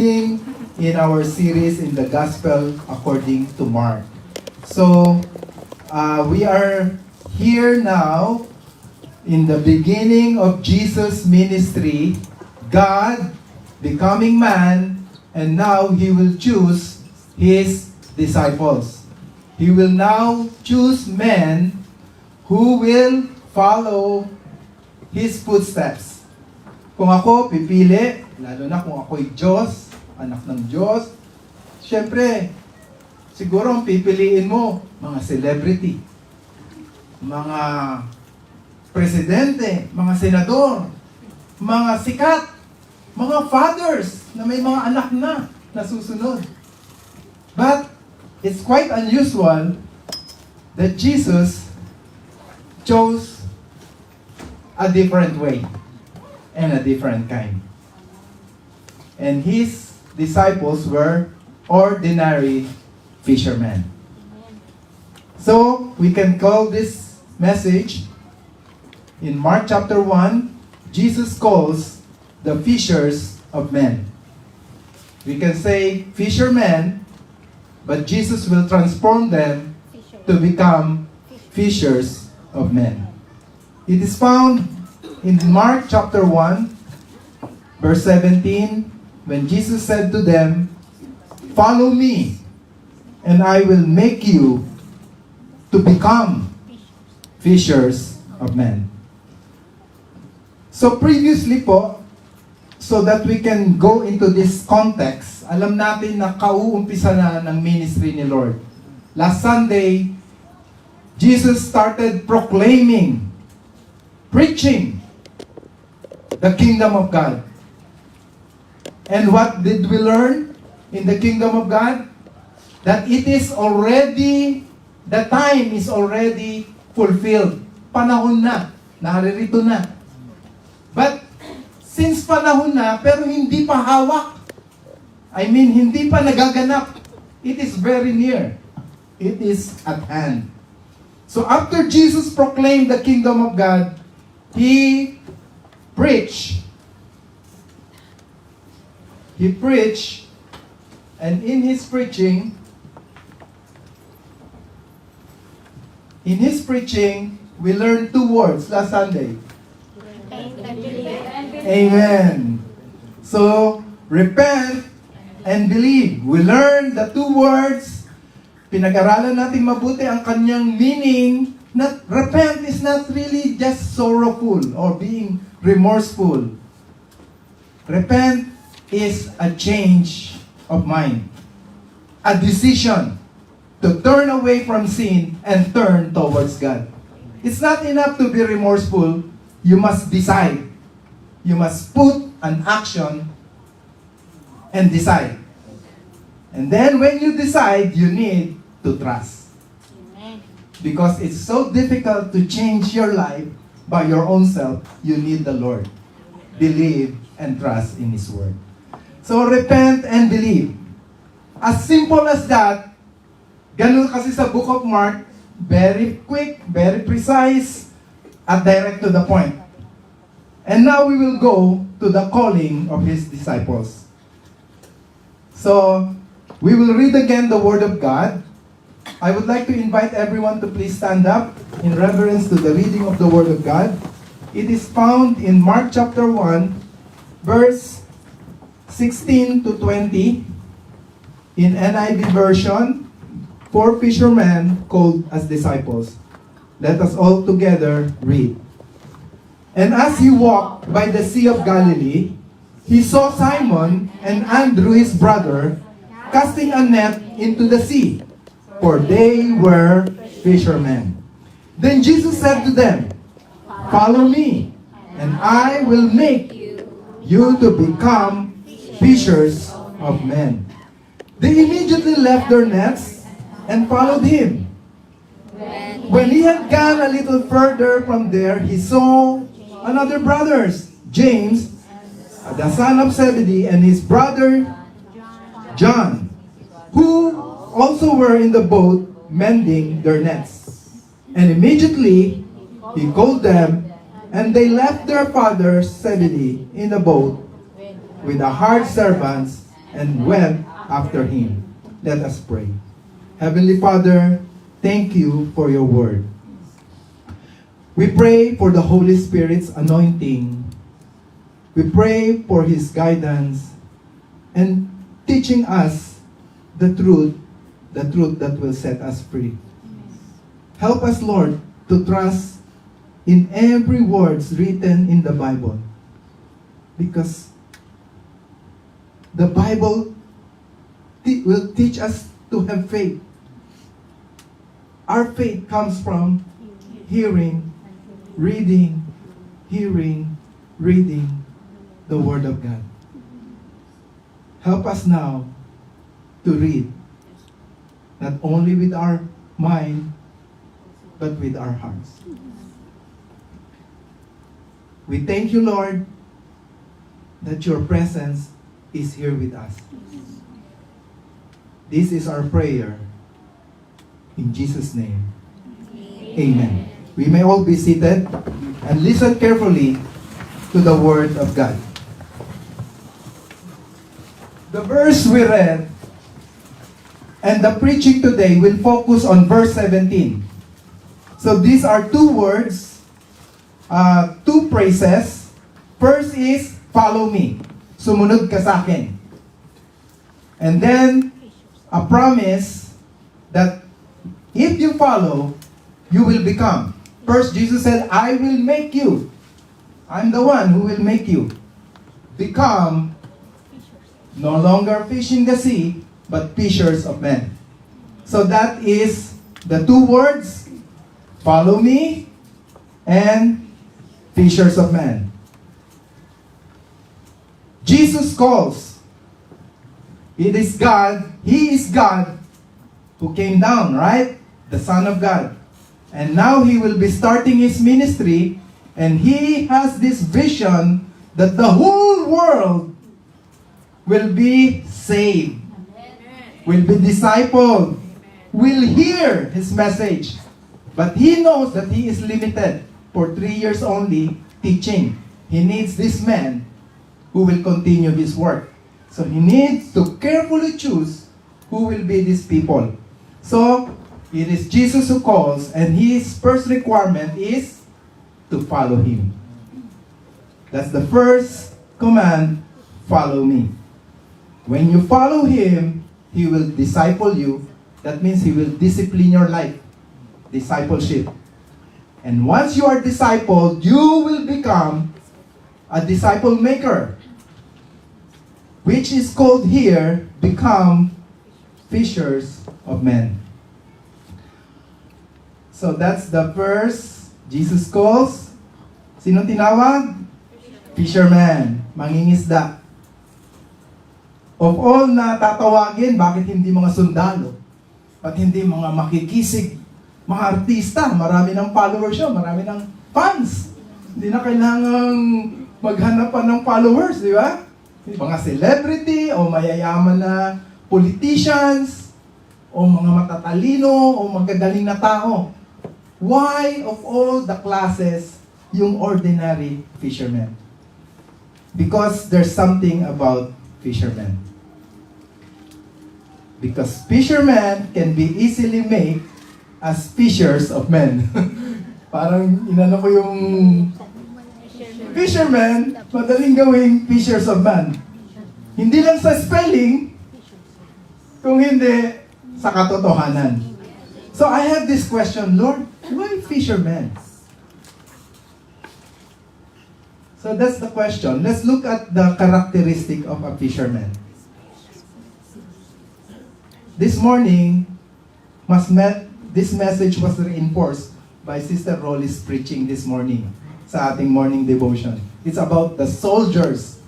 in our series in the Gospel according to Mark. So, we are here now in the beginning of Jesus' ministry, God becoming man, and now He will choose His disciples. He will now choose men who will follow His footsteps. Kung ako pipili, lalo na kung ako'y Diyos, anak ng Diyos, syempre, siguro ang pipiliin mo, mga celebrity, mga presidente, mga senador, mga sikat, mga fathers na may mga anak na nasusunod. But it's quite unusual that Jesus chose a different way and a different kind. And His disciples were ordinary fishermen. So, we can call this message, in Mark chapter 1, Jesus calls the fishers of men. We can say fishermen, but Jesus will transform them to become fishers of men. It is found in Mark chapter 1, verse 17, when Jesus said to them, "Follow me, and I will make you to become fishers of men." So previously po, so that we can go into this context, alam natin na kauumpisa na ng ministry ni Lord. Last Sunday, Jesus started proclaiming, preaching the kingdom of God. And what did we learn in the kingdom of God? That it is already, the time is already fulfilled. Panahon na, naririto na. But, since panahon na, pero hindi pa hawak. I mean, hindi pa nagaganap. It is very near. It is at hand. So after Jesus proclaimed the kingdom of God, He preached. He preached, and in His preaching, we learned two words last Sunday. Amen. So, repent and believe. We learned the two words. Pinag-aralan natin mabuti ang kanyang meaning. Not, repent is not really just sorrowful or being remorseful. Repent is a change of mind. A decision to turn away from sin and turn towards God. It's not enough to be remorseful. You must decide. You must put an action and decide. And then when you decide, you need to trust. Amen. Because it's so difficult to change your life by your own self, you need the Lord. Believe and trust in His Word. So repent and believe. As simple as that, ganun kasi sa book of Mark, very quick, very precise, at direct to the point. And now we will go to the calling of His disciples. So, we will read again the Word of God. I would like to invite everyone to please stand up in reverence to the reading of the Word of God. It is found in Mark chapter 1, verse 16 to 20. In NIV version, 4 fishermen called as disciples. Let us all together read. "And as He walked by the Sea of Galilee, He saw Simon and Andrew his brother casting a net into the sea, for they were fishermen. Then Jesus said to them, 'Follow me, and I will make you to become fishers of men.' They immediately left their nets and followed Him. When He had gone a little further from there, He saw another brothers, James, the son of Zebedee, and his brother John, who also were in the boat mending their nets. And immediately He called them, and they left their father Zebedee in the boat with the hired servants and went after him. Let us pray. Heavenly Father, thank you for your word. We pray for the Holy Spirit's anointing. We pray for his guidance and teaching us the truth that will set us free. Help us, Lord, to trust in every words written in the Bible. Because the Bible will teach us to have faith. Our faith comes from hearing, reading, hearing, reading the Word of God. Help us now to read, not only with our mind, but with our hearts. We thank you, Lord, that your presence is here with us. This is our prayer. In Jesus' name, amen. We may all be seated and listen carefully to the Word of God. The verse we read and the preaching today will focus on verse 17. So these are two words, two phrases. First is, follow me. Sumunod ka sa akin. And then, a promise that if you follow, you will become. First, Jesus said, I will make you. I'm the one who will make you become no longer fishing the sea, but fishers of men. So that is the two words, follow me and fishers of men. Jesus calls. It is God. He is God who came down, right? The Son of God. And now he will be starting his ministry, and he has this vision that the whole world will be saved, will be discipled, will hear his message. But he knows that he is limited for 3 years only teaching. He needs this man who will continue his work. So he needs to carefully choose who will be these people. So it is Jesus who calls, and his first requirement is to follow him. That's the first command, follow me. When you follow him, he will disciple you. That means he will discipline your life. Discipleship. And once you are discipled, you will become a disciple maker, which is called here, become fishers of men. So that's the first. Jesus calls. Sino tinawag? Fisherman. Mangingisda. Of all na tatawagin, bakit hindi mga sundalo? At hindi mga makikisig, mga artista? Marami ng followers yun, marami ng fans. Hindi na kailangang maghanap pa ng followers, di ba? Mga celebrity o mayayaman na politicians o mga matatalino o magagaling na tao. Why of all the classes yung ordinary fishermen? Because there's something about fishermen. Because fishermen can be easily made as fishers of men. Parang inano ko yung fishermen, madaling gawing fishers of men. Hindi lang sa spelling, kung hindi sa katotohanan. So I have this question, Lord, why fishermen? So that's the question. Let's look at the characteristic of a fisherman. This morning, this message was reinforced by Sister Rolly's preaching this morning sa ating morning devotion. It's about the soldiers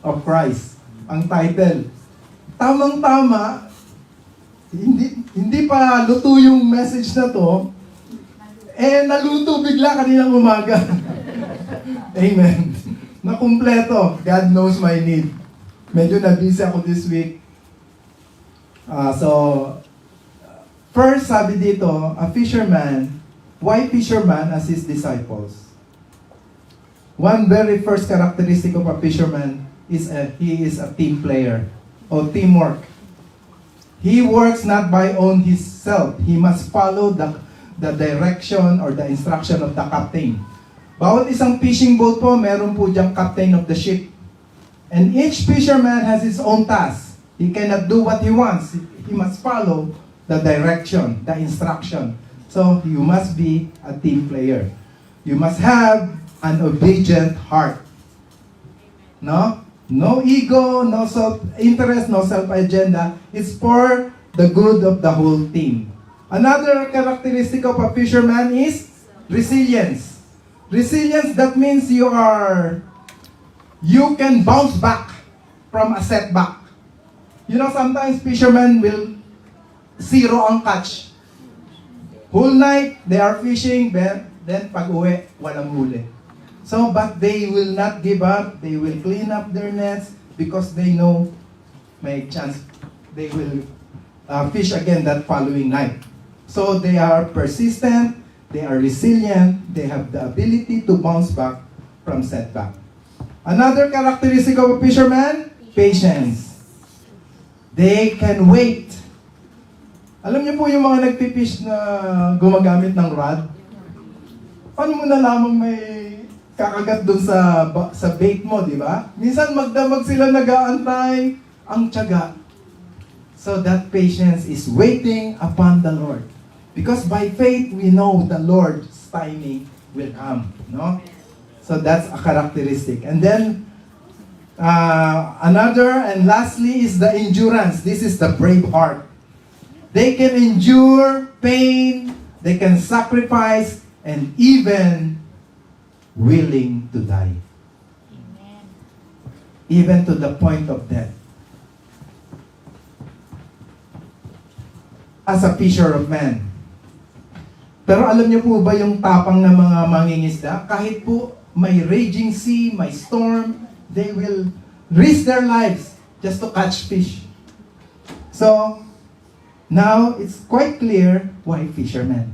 of Christ. Ang title. Tamang-tama, hindi pa luto yung message na to, naluto bigla kaninang umaga. Amen. Nakumpleto. God knows my need. Medyo na-busy ako this week. First, sabi dito, a fisherman. Why fisherman as his disciples? One very first characteristic of a fisherman is he is a team player. o teamwork. He works not by own himself. He must follow the direction or the instruction of the captain. Bawat isang fishing boat po, meron po diyang captain of the ship. And each fisherman has his own task. He cannot do what he wants. He must follow the direction, the instruction. So you must be a team player. You must have an obedient heart. No? No ego, no self-interest, no self-agenda. It's for the good of the whole team. Another characteristic of a fisherman is resilience. Resilience, that means you can bounce back from a setback. You know, sometimes fishermen will zero ang catch. Whole night, they are fishing, then pag uwi, walang huli. So, but they will not give up. They will clean up their nets because they know may chance they will fish again that following night. So, they are persistent, they are resilient, they have the ability to bounce back from setback. Another characteristic of a fisherman, patience. They can wait. Alam niyo po yung mga nagpifish na gumagamit ng rod? Paano mo nalamang may kakagat doon sa bait mo, di ba? Minsan magdamag sila nag-aantay, ang tiyaga. So that patience is waiting upon the Lord. Because by faith, we know the Lord's timing will come. No? So that's a characteristic. And then, another and lastly is the endurance. This is the brave heart. They can endure pain, they can sacrifice, and even willing to die. Amen. Even to the point of death. As a fisher of men. Pero alam niyo po ba yung tapang ng mga mangingisda? Kahit po may raging sea, may storm, they will risk their lives just to catch fish. So, now it's quite clear why fishermen.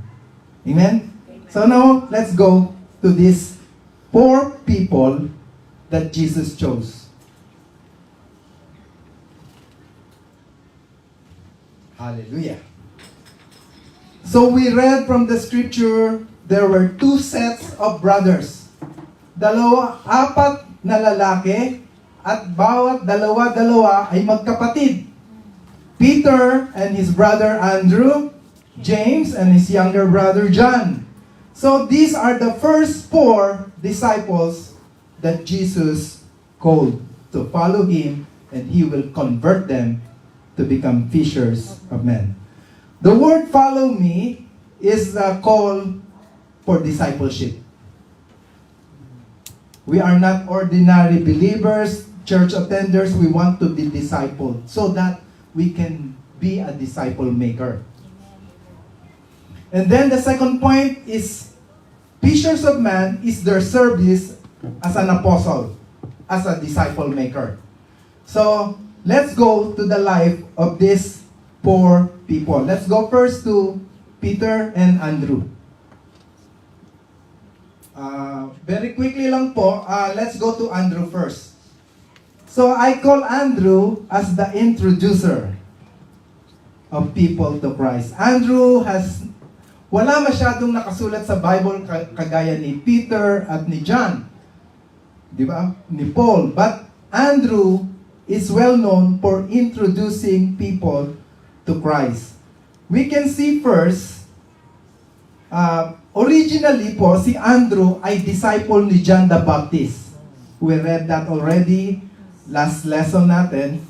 Amen? So now, let's go to these 4 people that Jesus chose. Hallelujah. So we read from the scripture, there were 2 sets of brothers. 4 na lalaki at bawat dalawa ay magkapatid. Peter and his brother Andrew, James and his younger brother John. So these are the first 4 disciples that Jesus called to follow him, and he will convert them to become fishers of men. The word follow me is a call for discipleship. We are not ordinary believers, church attenders. We want to be discipled so that we can be a disciple maker. And then the second point is fishers of men is their service as an apostle, as a disciple maker. So, let's go to the life of these 4 people. Let's go first to Peter and Andrew. Very quickly lang po, let's go to Andrew first. So, I call Andrew as the introducer of people to Christ. Andrew wala masyadong nakasulat sa Bible kagaya ni Peter at ni John. Di ba? Ni Paul. But Andrew is well known for introducing people to Christ. We can see first, originally po, si Andrew ay disciple ni John the Baptist. We read that already, last lesson natin.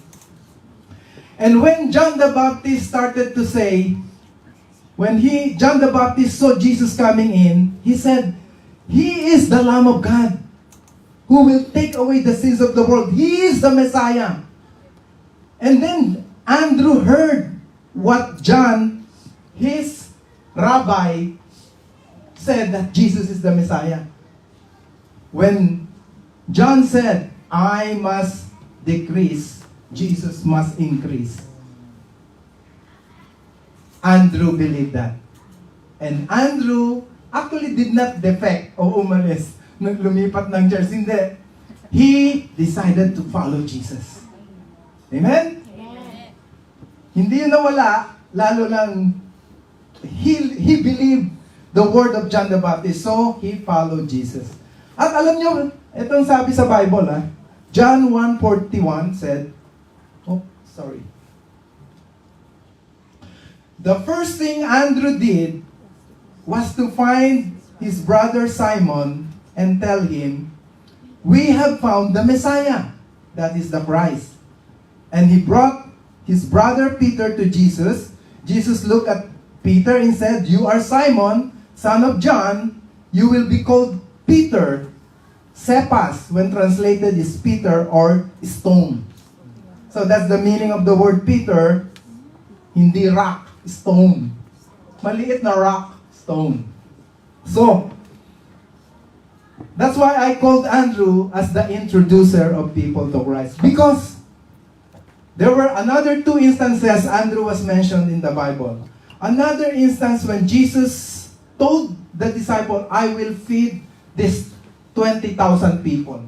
And when John the Baptist started to say, John the Baptist saw Jesus coming in, he said, He is the Lamb of God who will take away the sins of the world. He is the Messiah. And then Andrew heard what John, his rabbi, said that Jesus is the Messiah. When John said, I must decrease, Jesus must increase. Andrew believed that. And Andrew actually did not defect o umalis, lumipat ng church. Hindi. He decided to follow Jesus. Amen? Hindi yun nawala, lalo lang, he believed the word of John the Baptist, so he followed Jesus. At alam nyo, itong sabi sa Bible, John 1:41 said, the first thing Andrew did was to find his brother Simon and tell him, we have found the Messiah, that is the Christ. And he brought his brother Peter to Jesus. Jesus looked at Peter and said, you are Simon, son of John, you will be called Peter. Cephas, when translated, is Peter or stone. So that's the meaning of the word Peter, hindi rock, stone. Maliit na rock, stone. So, that's why I called Andrew as the introducer of people to Christ. Because there were another 2 instances Andrew was mentioned in the Bible. Another instance when Jesus told the disciple, I will feed this 20,000 people.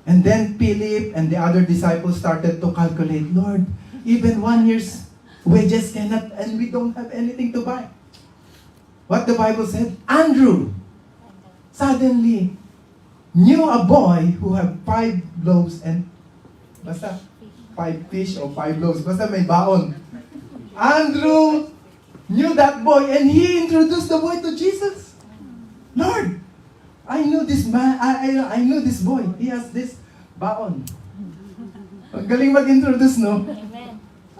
And then Philip and the other disciples started to calculate, Lord, even 1 year's wages cannot, and we don't have anything to buy. What the Bible said, Andrew suddenly knew a boy who had 5 loaves and, 5 fish or 5 loaves, basta may baon. Andrew knew that boy and he introduced the boy to Jesus. Lord, I know this man, I know this boy. He has this baon. Ang galing mag-introduce, no?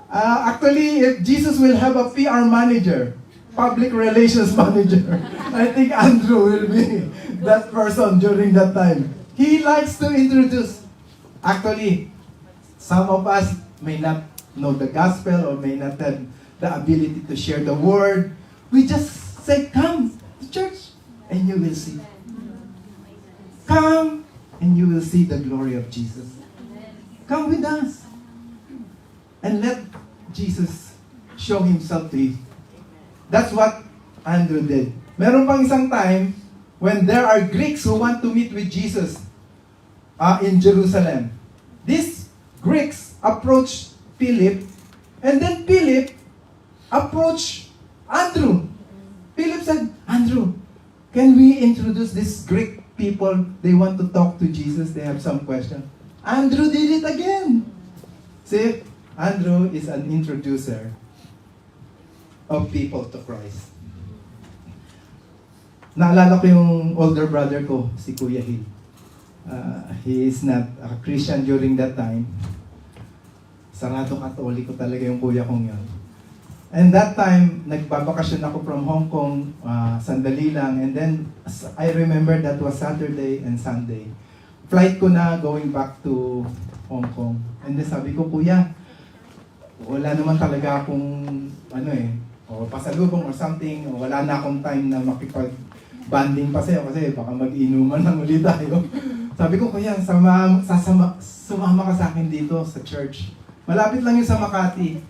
Actually, if Jesus will have a PR manager, public relations manager, I think Andrew will be that person during that time. He likes to introduce. Actually, some of us may not know the gospel or may not have the ability to share the word. We just say, come to church and you will see. Come and you will see the glory of Jesus. Come with us. And let Jesus show himself to you. That's what Andrew did. Meron pang isang time when there are Greeks who want to meet with Jesus in Jerusalem. These Greeks approached Philip, and then Philip approached Andrew. Philip said, Andrew, can we introduce these Greek people? They want to talk to Jesus. They have some question. Andrew did it again. See, Andrew is an introducer of people to Christ. Naalala ko yung older brother ko, si Kuya Hill. He is not a Christian during that time. Sarado Katoliko talaga yung kuya kong yun. And that time, nagbabakasyon ako from Hong Kong, sandali lang. And then, I remember that was Saturday and Sunday. Flight ko na going back to Hong Kong. And then sabi ko, Kuya, wala naman talaga akong, o pasalubong or something, o wala na akong time na makipag-banding pa sa'yo kasi baka mag-inuman lang ulit tayo. Sabi ko, Kuya, sumama ka sa akin dito sa church. Malapit lang yun sa Makati.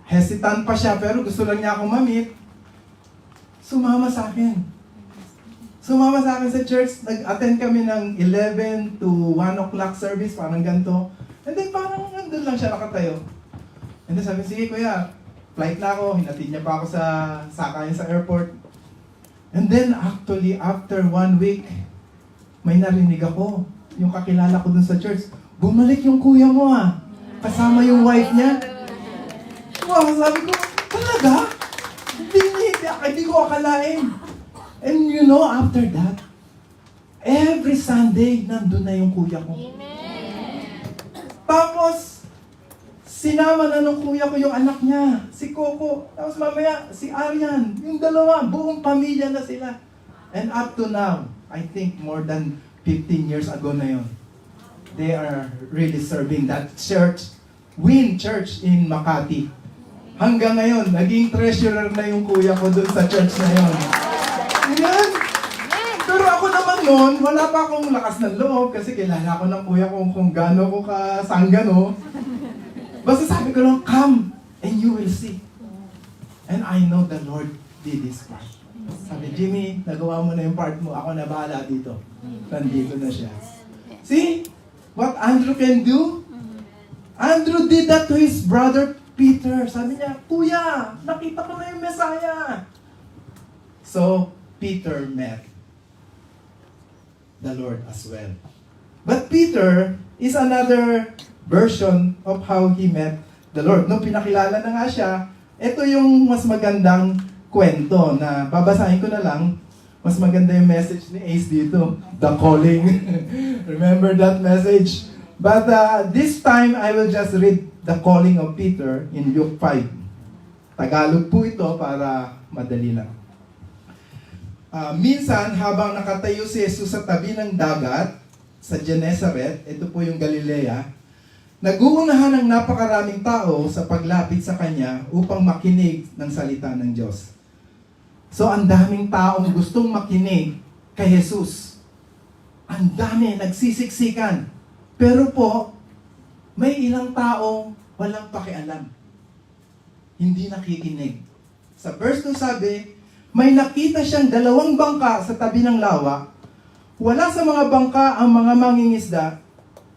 Hesitant pa siya, pero gusto lang niya akong ma-meet. Sumama sa akin. Sumama sa akin sa church. Nag-attend kami ng 11 to 1 o'clock service, parang ganito. And then parang nandun lang siya nakatayo. And then sabi, sige kuya, flight na ako. Hinatid niya pa ako sa sakayan sa airport. And then actually, after 1 week, may narinig ako. Yung kakilala ko dun sa church. Bumalik yung kuya mo kasama yung wife niya. Wow, sabi ko, talaga? Hindi ko akalain. And you know, after that, every Sunday, nandun na yung kuya ko. Amen. Tapos, sinama na ng kuya ko yung anak niya, si Coco. Tapos mamaya, si Arian. Yung dalawa, buong pamilya na sila. And up to now, I think more than 15 years ago na yun, they are really serving that church, Win Church in Makati. Hanggang ngayon, naging treasurer na yung kuya ko dun sa church na yun. Ayan. Pero ako naman noon, wala pa akong lakas ng loob kasi kilala ko ng kuya ko kung gaano ko kasangga, no? Basta sabi ko lang, come and you will see. And I know the Lord did His part. Sabi, Jimmy, nagawa mo na yung part mo. Ako na bahala dito. Nandito na siya. See what Andrew can do? Andrew did that to his brother Peter, sabi niya, Kuya, nakita ko na yung Messiah. So, Peter met the Lord as well. But Peter is another version of how he met the Lord. Nung pinakilala na nga siya, ito yung mas magandang kwento na babasahin ko na lang. Mas maganda yung message ni Ace dito, the calling. Remember that message? But this time, I will just read the calling of Peter in Luke 5. Tagalog po ito para madali lang. Minsan, habang nakatayo si Jesus sa tabi ng dagat, sa Gennesaret, ito po yung Galilea, nag-uunahan ng napakaraming tao sa paglapit sa Kanya upang makinig ng salita ng Diyos. So, ang daming taong gustong makinig kay Jesus. Ang dami, nagsisiksikan. Pero po, may ilang taong walang pakialam. Hindi nakikinig. Sa verse 2 sabi, may nakita siyang 2 bangka sa tabi ng lawa. Wala sa mga bangka ang mga mangingisda,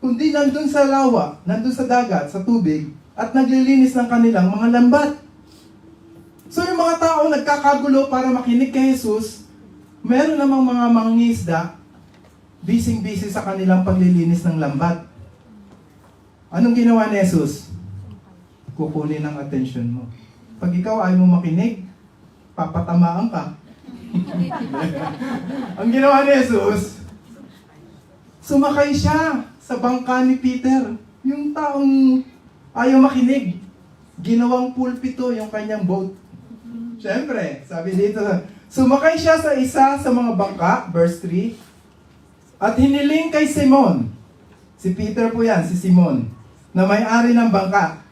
kundi nandun sa lawa, nandun sa dagat, sa tubig, at naglilinis ng kanilang mga lambat. So yung mga tao nagkakagulo para makinig kay Jesus, meron namang mga mangingisda, busy-busy sa kanilang paglilinis ng lambat. Anong ginawa ni Jesus? Kukunin ang attention mo. Pag ikaw ayaw mo makinig, papatamaan ka. Ang ginawa ni Jesus, sumakay siya sa bangka ni Peter. Yung taong ayaw makinig, ginawang pulpito yung kanyang boat. Siyempre, sabi dito, sumakay siya sa isa sa mga bangka, verse 3, at hiniling kay Simon, si Peter po yan, si Simon, na may-ari ng bangka.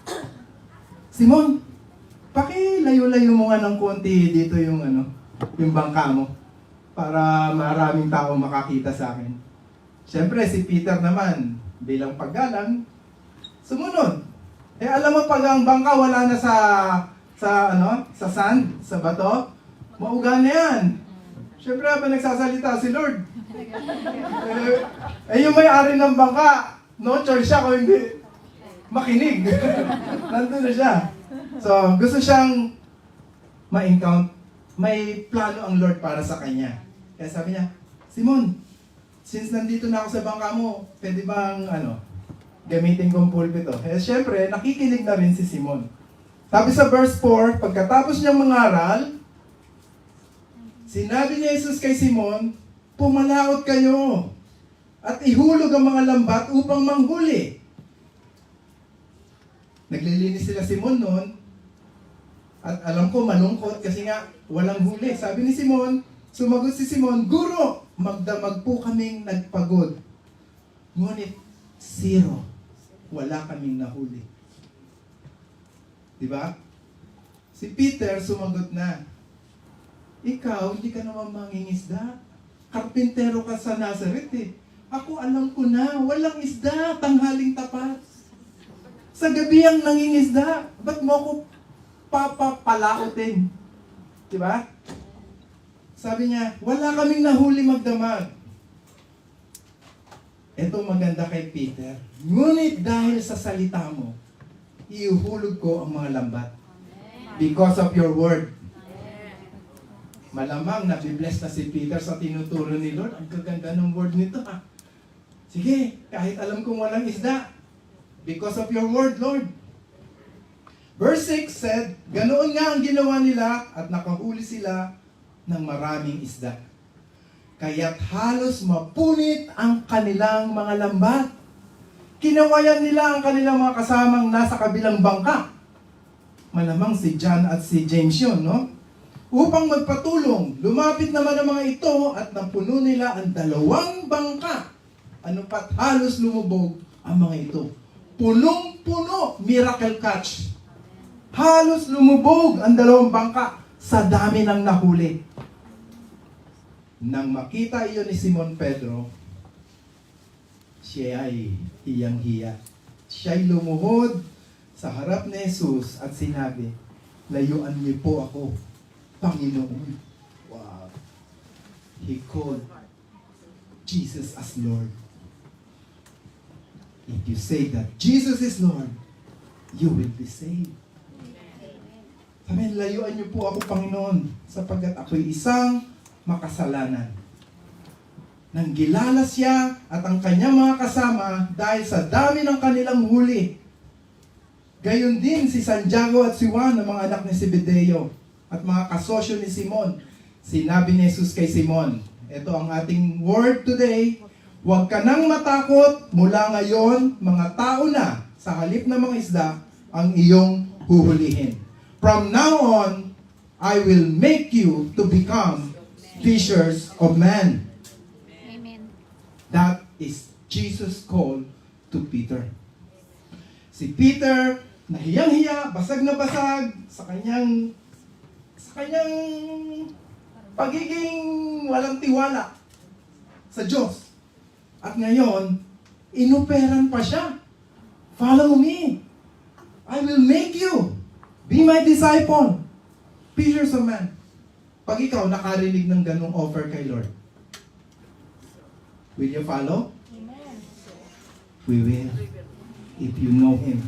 Simon, pakilayo-layo mo nga ng konti dito yung bangka mo para maraming tao makakita sa akin. Siyempre, si Peter naman, bilang paggalang, sumunod. Alam mo, pag ang bangka wala na sa sand, sa bato, mauga na yan. Siyempre, habang nagsasalita si Lord. Yung may-ari ng bangka, no choice siya kung hindi makinig. Nandun na siya. So, gusto siyang ma-encounter. May plano ang Lord para sa kanya. Kaya sabi niya, Simon, since nandito na ako sa bangka mo, pwede bang, gamitin kong pulpito? Eh, syempre, nakikinig na rin si Simon. Sabi sa verse 4, pagkatapos niyang mangaral, sinabi ni Jesus kay Simon, pumalaot kayo at ihulog ang mga lambat upang manghuli. Naglilinis sila Simon noon, at alam ko malungkot kasi nga walang huli. Sabi ni Simon, sumagot si Simon, Guro, magdamag po kaming nagpagod. Ngunit, 0. Wala kaming nahuli. Diba? Si Peter sumagot na, ikaw, hindi ka naman mangingisda. Karpintero ka sa Nazareth eh. Ako alam ko na, walang isda, tanghaling tapat. Sa gabi ang nangingisda, ba't mo ako papapalautin? Diba? Sabi niya, wala kaming nahuli magdamag. Ito maganda kay Peter. Ngunit dahil sa salita mo, iuhulog ko ang mga lambat. Because of your word. Malamang nabibless na si Peter sa tinuturo ni Lord. Ang gaganda ng word nito ha. Sige, kahit alam kong walang isda. Because of your word, Lord. Verse 6 said, ganoon nga ang ginawa nila at nakahuli sila ng maraming isda. Kaya't halos mapunit ang kanilang mga lambat. Kinawayan nila ang kanilang mga kasamang nasa kabilang bangka. Malamang si John at si James yun, no? Upang magpatulong, lumapit naman ang mga ito at napuno nila ang 2 bangka. Ano pat halos lumubog ang mga ito. Punong-puno, miracle catch. Halos lumubog ang 2 bangka sa dami ng nahuli. Nang makita iyon ni Simon Pedro, siya ay hiyang-hiya. Siya'y lumuhod sa harap ni Jesus at sinabi, layuan niyo po ako, Panginoon. Wow. He called Jesus as Lord. If you say that Jesus is Lord, you will be saved. Sabi, layuan niyo po ako, Panginoon, sapagkat ako'y isang makasalanan. Nang gilala siya at ang kanyang mga kasama dahil sa dami ng kanilang huli. Gayon din si Santiago at si Juan, ng mga anak ni Zebedeo, at mga kasosyo ni Simon. Sinabi ni Jesus kay Simon, ito ang ating word today, huwag ka nang matakot, mula ngayon, mga tao na, sa halip ng mga isda, ang iyong huhulihin. From now on, I will make you to become fishers of men. Amen. That is Jesus' call to Peter. Si Peter, nahiyang-hiya, basag na basag sa kanyang pagiging walang tiwala sa Diyos. At ngayon, inoperan pa siya. Follow me. I will make you. Be my disciple. Fishers of men. Pag ikaw nakarinig ng ganong offer kay Lord, will you follow? Amen. We will. If you know Him.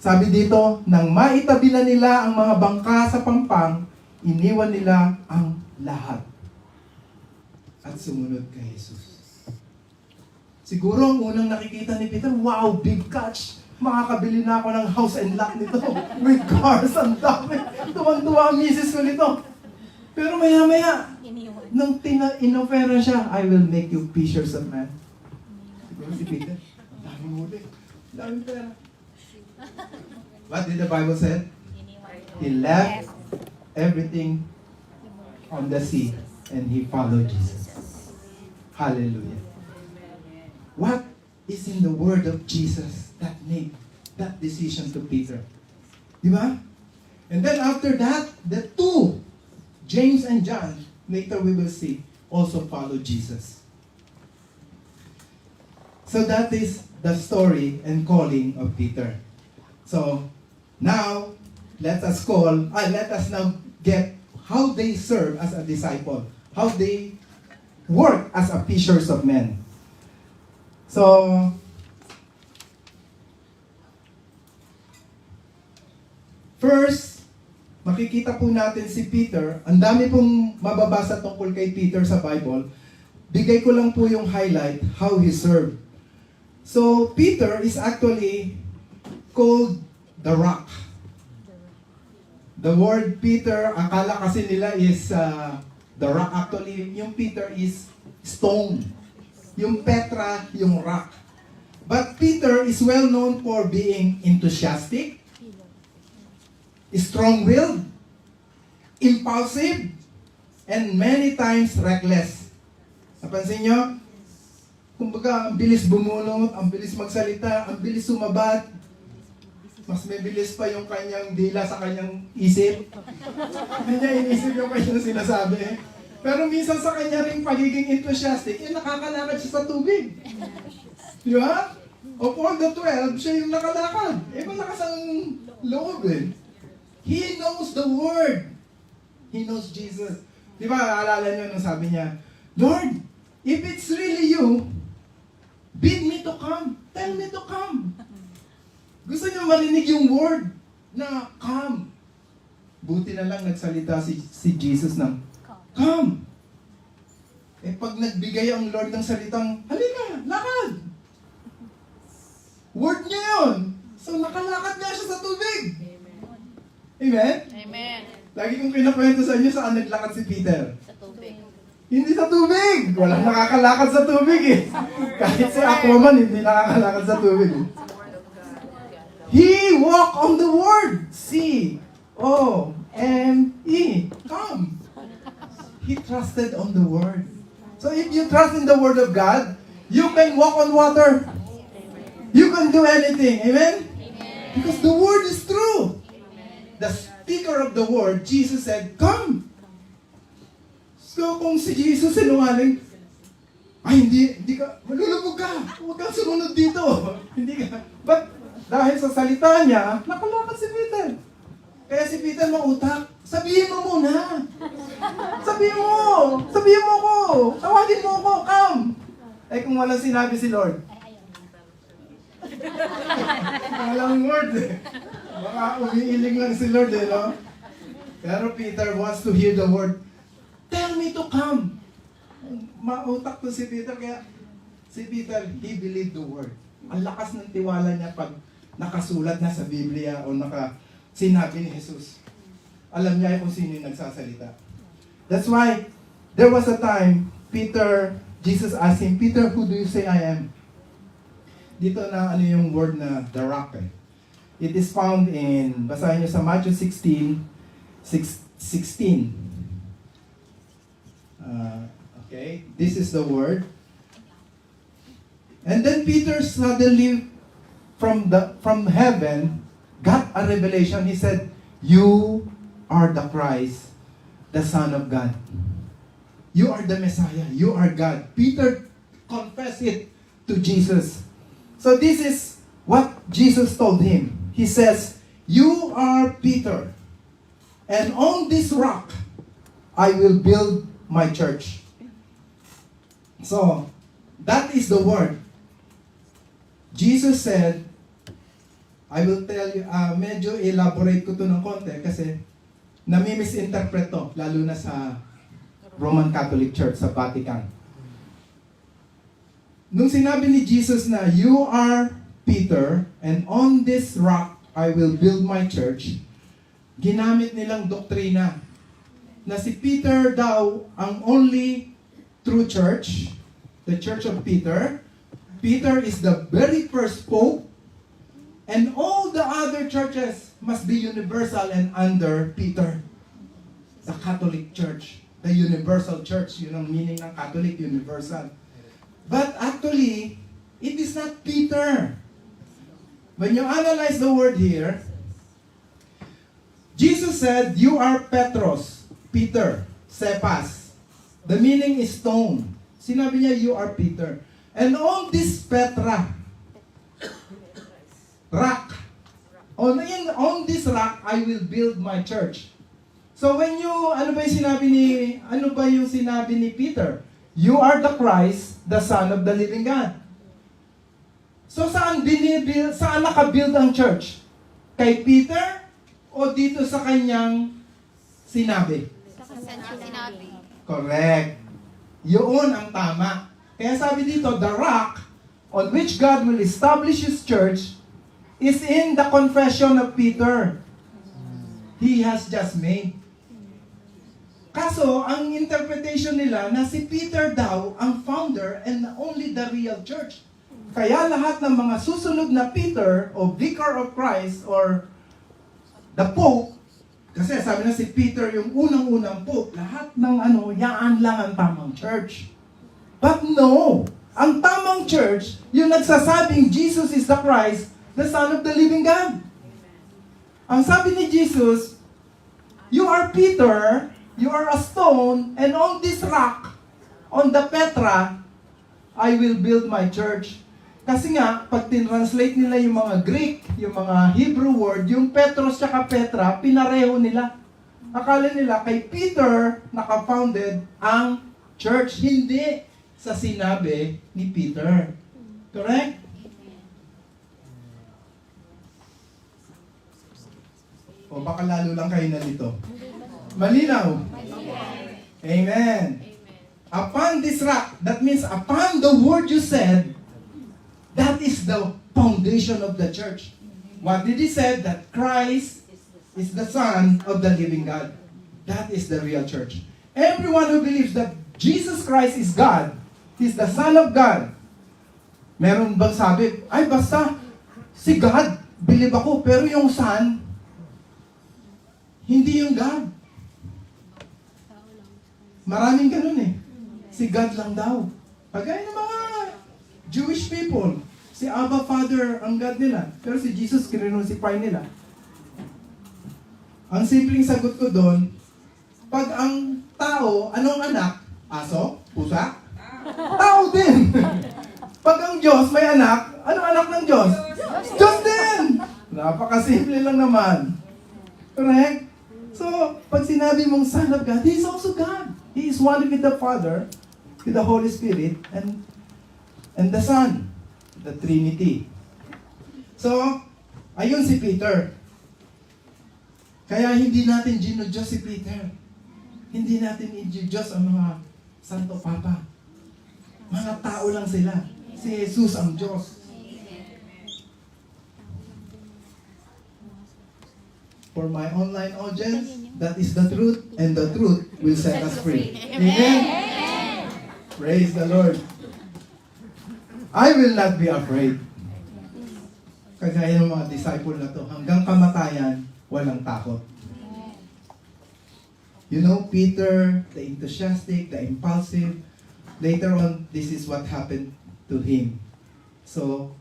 Sabi dito, nang maitabi na nila ang mga bangka sa pampang, iniwan nila ang lahat. At sumunod kay Jesus. Siguro ang unang nakikita ni Peter, wow, big catch. Makakabili na ako ng house and lot nito. With cars, ang dami. Tuwang-tuwa ang misis ko nito. Pero maya-maya, Iniwan. nung inofera siya, I will make you fishers of men. Siguro si Peter, ang daming huli. Ang daming pera. What did the Bible say? Iniwan. He left everything on the sea and he followed Jesus. Hallelujah. What is in the word of Jesus that made that decision to Peter? Di ba? And then after that, the two, James and John, later we will see, also followed Jesus. So that is the story and calling of Peter. So now, let us now get how they serve as a disciple, how they work as a fishers of men. So, first, makikita po natin si Peter. Ang dami pong mababasa tungkol kay Peter sa Bible. Bigay ko lang po yung highlight, how he served. So, Peter is actually called the rock. The word Peter, akala kasi nila is the rock. Actually, yung Peter is stone. Yung Petra, yung rock. But Peter is well known for being enthusiastic, strong-willed, impulsive, and many times reckless. Napansin nyo? Kumbaga, ang bilis bumulot, ang bilis magsalita, ang bilis sumabat. Mas may bilis pa yung kanyang dila sa kanyang isip. Hindi niya inisip yung kanyang sinasabi. Pero minsan sa kanya rin pagiging enthusiastic, nakakalakad siya sa tubig. Di ba? Of all the 12, siya yung nakalakad. Malakas ang loob eh. He knows the Word. He knows Jesus. Di ba, alala niyo nung sabi niya, Lord, if it's really you, bid me to come. Tell me to come. Gusto niyo marinig yung word na come. Buti na lang nagsalita si Jesus ng come. Pag nagbigay ang Lord ng salitang, halika, lakad. Word niya yun. So nakalakad nga siya sa tubig. Amen? Amen. Lagi kong kinakwento sa inyo saan naglakad si Peter. Sa tubig. Hindi sa tubig. Walang nakakalakad sa tubig eh. Kahit si Aquaman, hindi nakakalakad sa tubig eh. He walked on the word. C-O-M-E. Come. He trusted on the word. So if you trust in the word of God, you can walk on water. You can do anything. Amen? Because the word is true. The speaker of the word, Jesus said, come. So kung si Jesus sinungaling, ay hindi ka, malulubog ka. Huwag kang sumunod dito. Hindi ka. But dahil sa salita niya, nakalakad si Peter. Kaya si Peter mautak, sabihin mo muna. Sabihin mo ko. Tawagin mo ko, come. Kung walang sinabi si Lord. Walang word eh. Baka umiiling lang si Lord, eh, no? Pero Peter wants to hear the word, tell me to come. Mautak to si Peter, kaya si Peter, he believed the word. Ang lakas ng tiwala niya pag nakasulat na sa Biblia o sinabi ni Jesus. Alam niya kung sino yung nagsasalita. That's why, there was a time, Jesus asked him, Peter, who do you say I am? Dito na ano yung word na the rock, eh. It is found in, basahin niyo sa Matthew 16. Okay, this is the word. And then Peter suddenly, from heaven, got a revelation. He said, you are the Christ, the Son of God. You are the Messiah. You are God. Peter confessed it to Jesus. So this is what Jesus told him. He says, you are Peter, and on this rock, I will build my church. So, that is the word. Jesus said, I will tell you, medyo elaborate ko to ng konti kasi nami-misinterpret to, lalo na sa Roman Catholic Church, sa Vatican. Nung sinabi ni Jesus na, you are Peter, and on this rock, I will build my church, ginamit nilang doktrina na si Peter daw ang only true church, the Church of Peter. Peter is the very first pope, and all the other churches must be universal and under Peter. The Catholic Church, the universal church, yun ang meaning ng Catholic, universal. But actually, it is not Peter. When you analyze the word here, Jesus said, you are Petros, Peter, Cephas. The meaning is stone. Sinabi niya, you are Peter. And on this Petra, rock, on this rock, I will build my church. So when you, ano ba yung sinabi ni Peter? You are the Christ, the Son of the living God. So saan nakabuild ang church? Kay Peter o dito sa kanyang sinabi? Sinabi. Correct. Yun ang tama. Kaya sabi dito, the rock on which God will establish His church is in the confession of Peter. He has just made. Kaso, ang interpretation nila na si Peter daw ang founder and only the real church. Kaya lahat ng mga susunod na Peter o Vicar of Christ or the Pope, kasi sabi na si Peter yung unang-unang Pope, lahat ng yaan lang ang tamang church. But no, ang tamang church, yung nagsasabing Jesus is the Christ, the Son of the living God. Ang sabi ni Jesus, you are Peter, you are a stone, and on this rock, on the Petra, I will build my church. Kasi nga, pag tinranslate nila yung mga Greek, yung mga Hebrew word, yung Petros tsaka Petra, pinareho nila. Akala nila kay Peter naka-founded ang church, hindi sa sinabi ni Peter. Correct? O baka lalo lang kayo nalito. Malinaw? Amen. Upon this rock, that means upon the word you said, that is the foundation of the church. What did he say? That Christ is the Son of the living God. That is the real church. Everyone who believes that Jesus Christ is God, He's the Son of God. Meron bang sabi, ay basta, si God, believe ako, pero yung Son, hindi yung God. Maraming ganun eh. Si God lang daw. Pagaya ng mga Jewish people, si Abba Father ang God nila, pero si Jesus kinrucify nila. Ang simpleng sagot ko doon, pag ang tao, anong anak? Aso? Pusa? Tao din! Pag ang Diyos may anak, anong anak ng Diyos? Diyos din! Napakasimple lang naman. Correct? So, pag sinabi mong Son of God, He is also God. He is one with the Father, with the Holy Spirit, and the Son, the Trinity. So, ayun si Peter. Kaya hindi natin gino-Diyos si Peter. Hindi natin i-Diyos ang mga Santo Papa. Mga tao lang sila. Si Jesus ang Diyos. For my online audience, that is the truth, and the truth will set us free. Amen? Praise the Lord. I will not be afraid. Kagaya ng mga disciple na to, hanggang kamatayan, walang takot. You know, Peter, the enthusiastic, the impulsive, later on, this is what happened to him. So,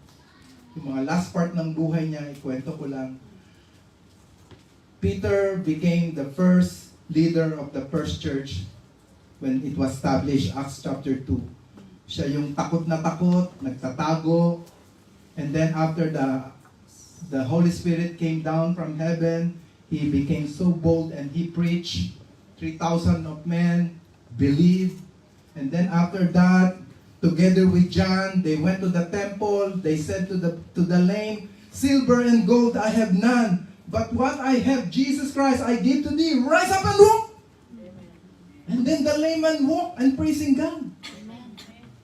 yung mga last part ng buhay niya, ikwento ko lang. Peter became the first leader of the first church when it was established, Acts chapter 2. Siya yung takot na takot, nagtatago, and then after the Holy Spirit came down from heaven, he became so bold and he preached. 3,000 of men believed. And then after that, together with John, they went to the temple. They said to the lame, "Silver and gold I have none, but what I have, Jesus Christ, I give to thee. Rise up and walk." And then the lame man walked and praising God.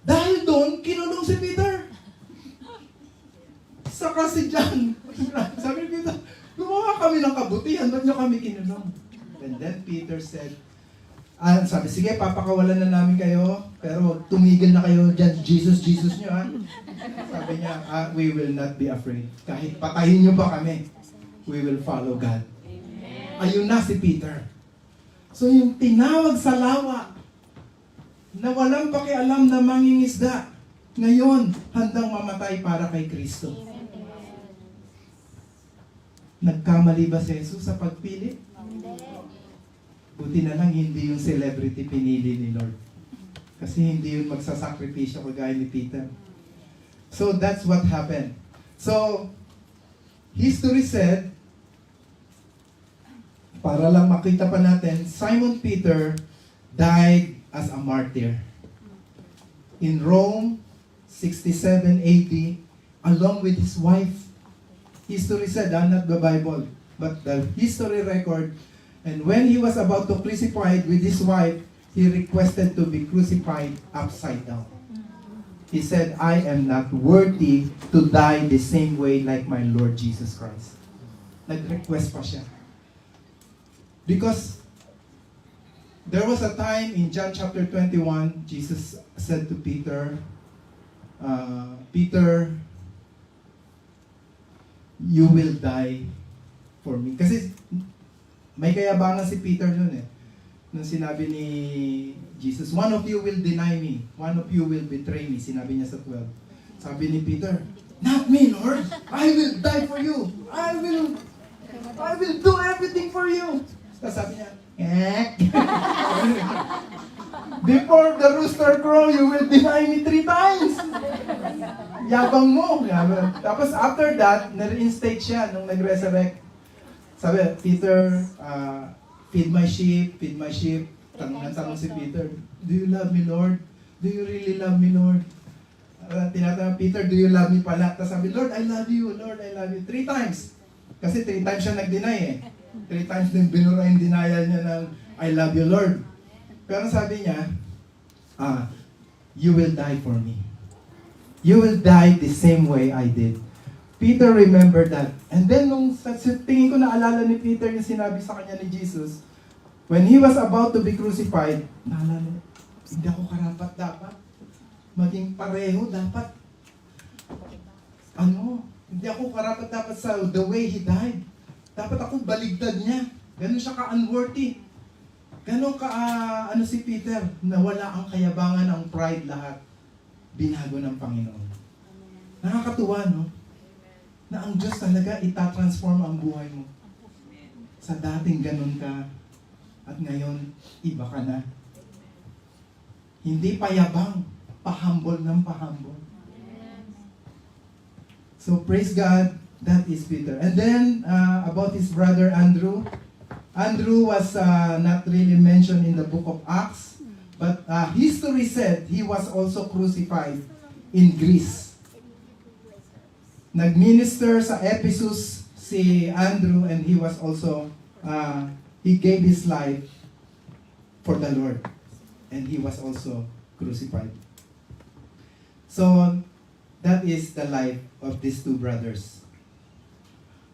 Dahil doon, kinulong si Peter. Saka si John. Sabi ni Peter, gumawa kami ng kabutihan, ba't nyo kami kinulong? And then Peter said, sabi, sige, papakawalan na namin kayo, pero tumigil na kayo dyan, Jesus nyo, ha? Sabi niya, we will not be afraid. Kahit patayin nyo pa kami, we will follow God. Ayun na si Peter. So yung tinawag sa lawa, na walang pakialam na mangingisda, ngayon, handang mamatay para kay Kristo. Nagkamali ba si Jesus sa pagpili? Buti na lang hindi yung celebrity pinili ni Lord. Kasi hindi yun magsasakripisyo kagaya ni Peter. So that's what happened. So, history said, para lang makita pa natin, Simon Peter died as a martyr. In Rome, 67 AD, along with his wife. History said, not the Bible, but the history record. And when he was about to crucify with his wife, he requested to be crucified upside down. He said, "I am not worthy to die the same way like my Lord Jesus Christ." Nag-request pa siya. Because there was a time in John chapter 21, Jesus said to Peter, Peter, you will die for me. Kasi may kayabangan si Peter nun eh. Nung sinabi ni Jesus, one of you will deny me. One of you will betray me. Sinabi niya sa 12. Sabi ni Peter, not me, Lord. I will die for you. I will do everything for you. Tapos sabi niya, before the rooster crow, you will deny me 3 times. Yabang mo. Tapos after that, na-reinstate siya nung nag-resurrect. Sabi, Peter, feed my sheep, feed my sheep. Tanong si Peter, do you love me, Lord? Do you really love me, Lord? Tinatanong, Peter, do you love me pala? Tapos sabi, Lord, I love you, Lord, I love you. 3 times. Kasi 3 times siya nag-deny eh. 3 times din binura yung denial niya ng, I love you, Lord. Pero sabi niya, you will die for me. You will die the same way I did. Peter remembered that. And then nung sa tingin ko naalala ni Peter yung sinabi sa kanya ni Jesus, when he was about to be crucified, naalala niya, hindi ako karapat dapat. Maging pareho dapat. Hindi ako karapat dapat sa the way he died. Dapat ako baligtad niya. Ganon siya ka-unworthy. Ganon ka, si Peter, na wala ang kayabangan, ang pride lahat. Binago ng Panginoon. Nakakatuwa, no? Na ang Diyos talaga itatransform ang buhay mo. Sa dating ganun ka, at ngayon, iba ka na. Hindi payabang, pahambol ng pahambol. So praise God, that is Peter. And then, about his brother Andrew. Andrew was not really mentioned in the book of Acts, but history said he was also crucified in Greece. Nag-minister sa Ephesus si Andrew and he was also he gave his life for the Lord. And he was also crucified. So, that is the life of these two brothers.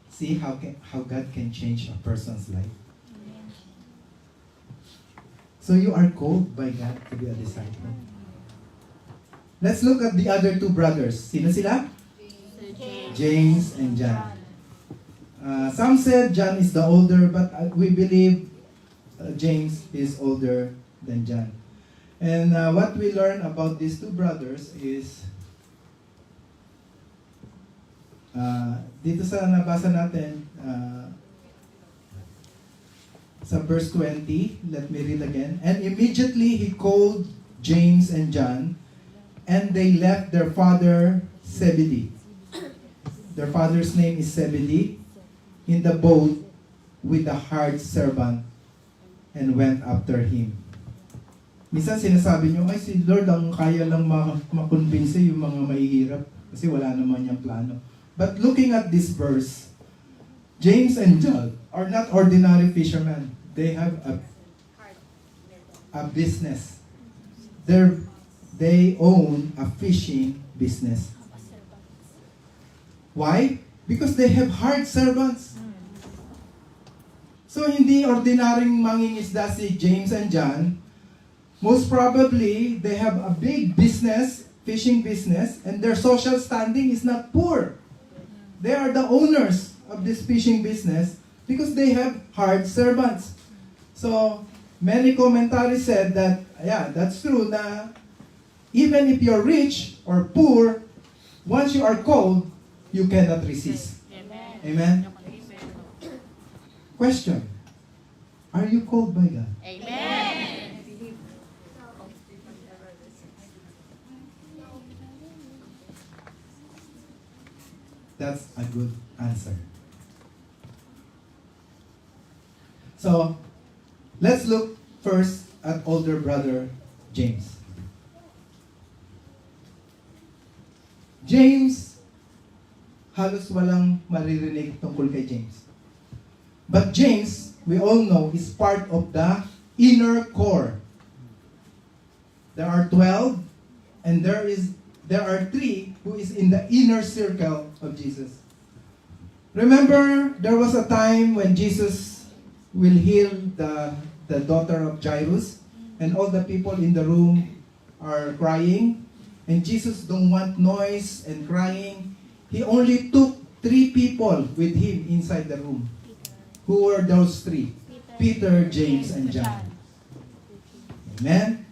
See how God can change a person's life. So you are called by God to be a disciple. Let's look at the other two brothers. Sino sila? James and John. Some said John is the older, but we believe James is older than John. And what we learn about these two brothers is dito sa nabasa natin sa verse 20, let me read again. And immediately he called James and John, and they left their father Zebedee. Their father's name is Zebedee, in the boat with the hired servant, and went after him. Minsan sinasabi nyo, ay si Lord ang kaya lang makonvince yung mga mahihirap kasi wala naman niyang plano. But looking at this verse, James and John are not ordinary fishermen. They have a business. They own a fishing business. Why? Because they have hired servants. So hindi ordinaryong mangingisda si James and John. Most probably, they have a big business, fishing business, and their social standing is not poor. They are the owners of this fishing business because they have hired servants. So, many commentaries said that, yeah, that's true na even if you're rich or poor, once you are called, you cannot resist. Amen? Question. Are you called by God? Amen. That's a good answer. So, let's look first at older brother James. James, halos walang maririnig tungkol kay James. But James, we all know, is part of the inner core. There are 12, and there are 3 who is in the inner circle of Jesus. Remember, there was a time when Jesus will heal the daughter of Jairus, and all the people in the room are crying, and Jesus don't want noise and crying. He only took 3 people with him inside the room. Who were those 3? Peter, James, and John. Amen?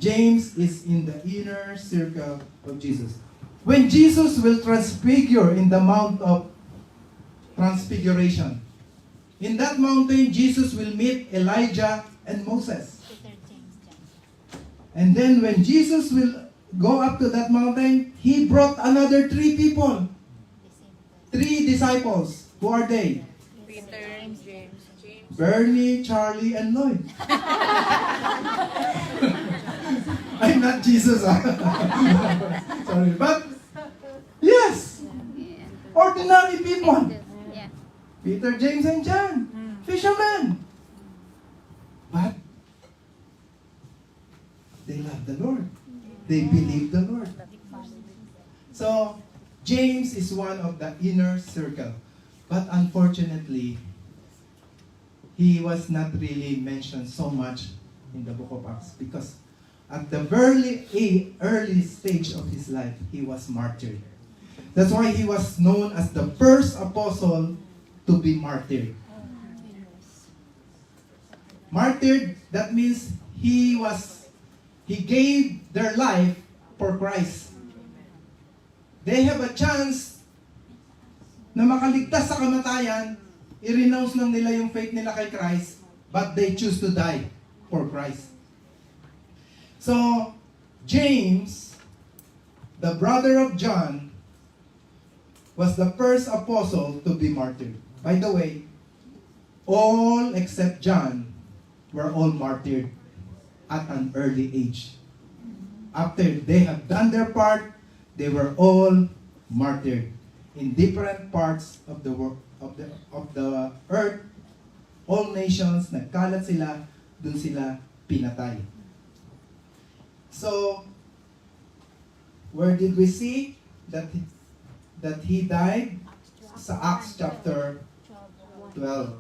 James is in the inner circle of Jesus. When Jesus will transfigure in the Mount of Transfiguration, in that mountain, Jesus will meet Elijah and Moses. And then when Jesus will go up to that mountain, he brought another 3 people. 3 disciples. Who are they? Peter, James. Bernie, Charlie, and Lloyd. I'm not Jesus. Sorry. But, yes. Ordinary people. Yeah. Peter, James, and John. Fishermen. But, they love the Lord. They believe the Lord. So, James is one of the inner circle. But unfortunately, he was not really mentioned so much in the book of Acts because at the very early stage of his life, he was martyred. That's why he was known as the first apostle to be martyred. Martyred, that means he gave their life for Christ. They have a chance na makaligtas sa kamatayan, i-renounce lang nila yung faith nila kay Christ, but they choose to die for Christ. So, James, the brother of John, was the first apostle to be martyred. By the way, all except John were all martyred at an early age. After they have done their part, they were all martyred in different parts of the world, of the earth, all nations, nagkalat sila, dun sila pinatay. So, where did we see that he died? Sa Acts chapter 12.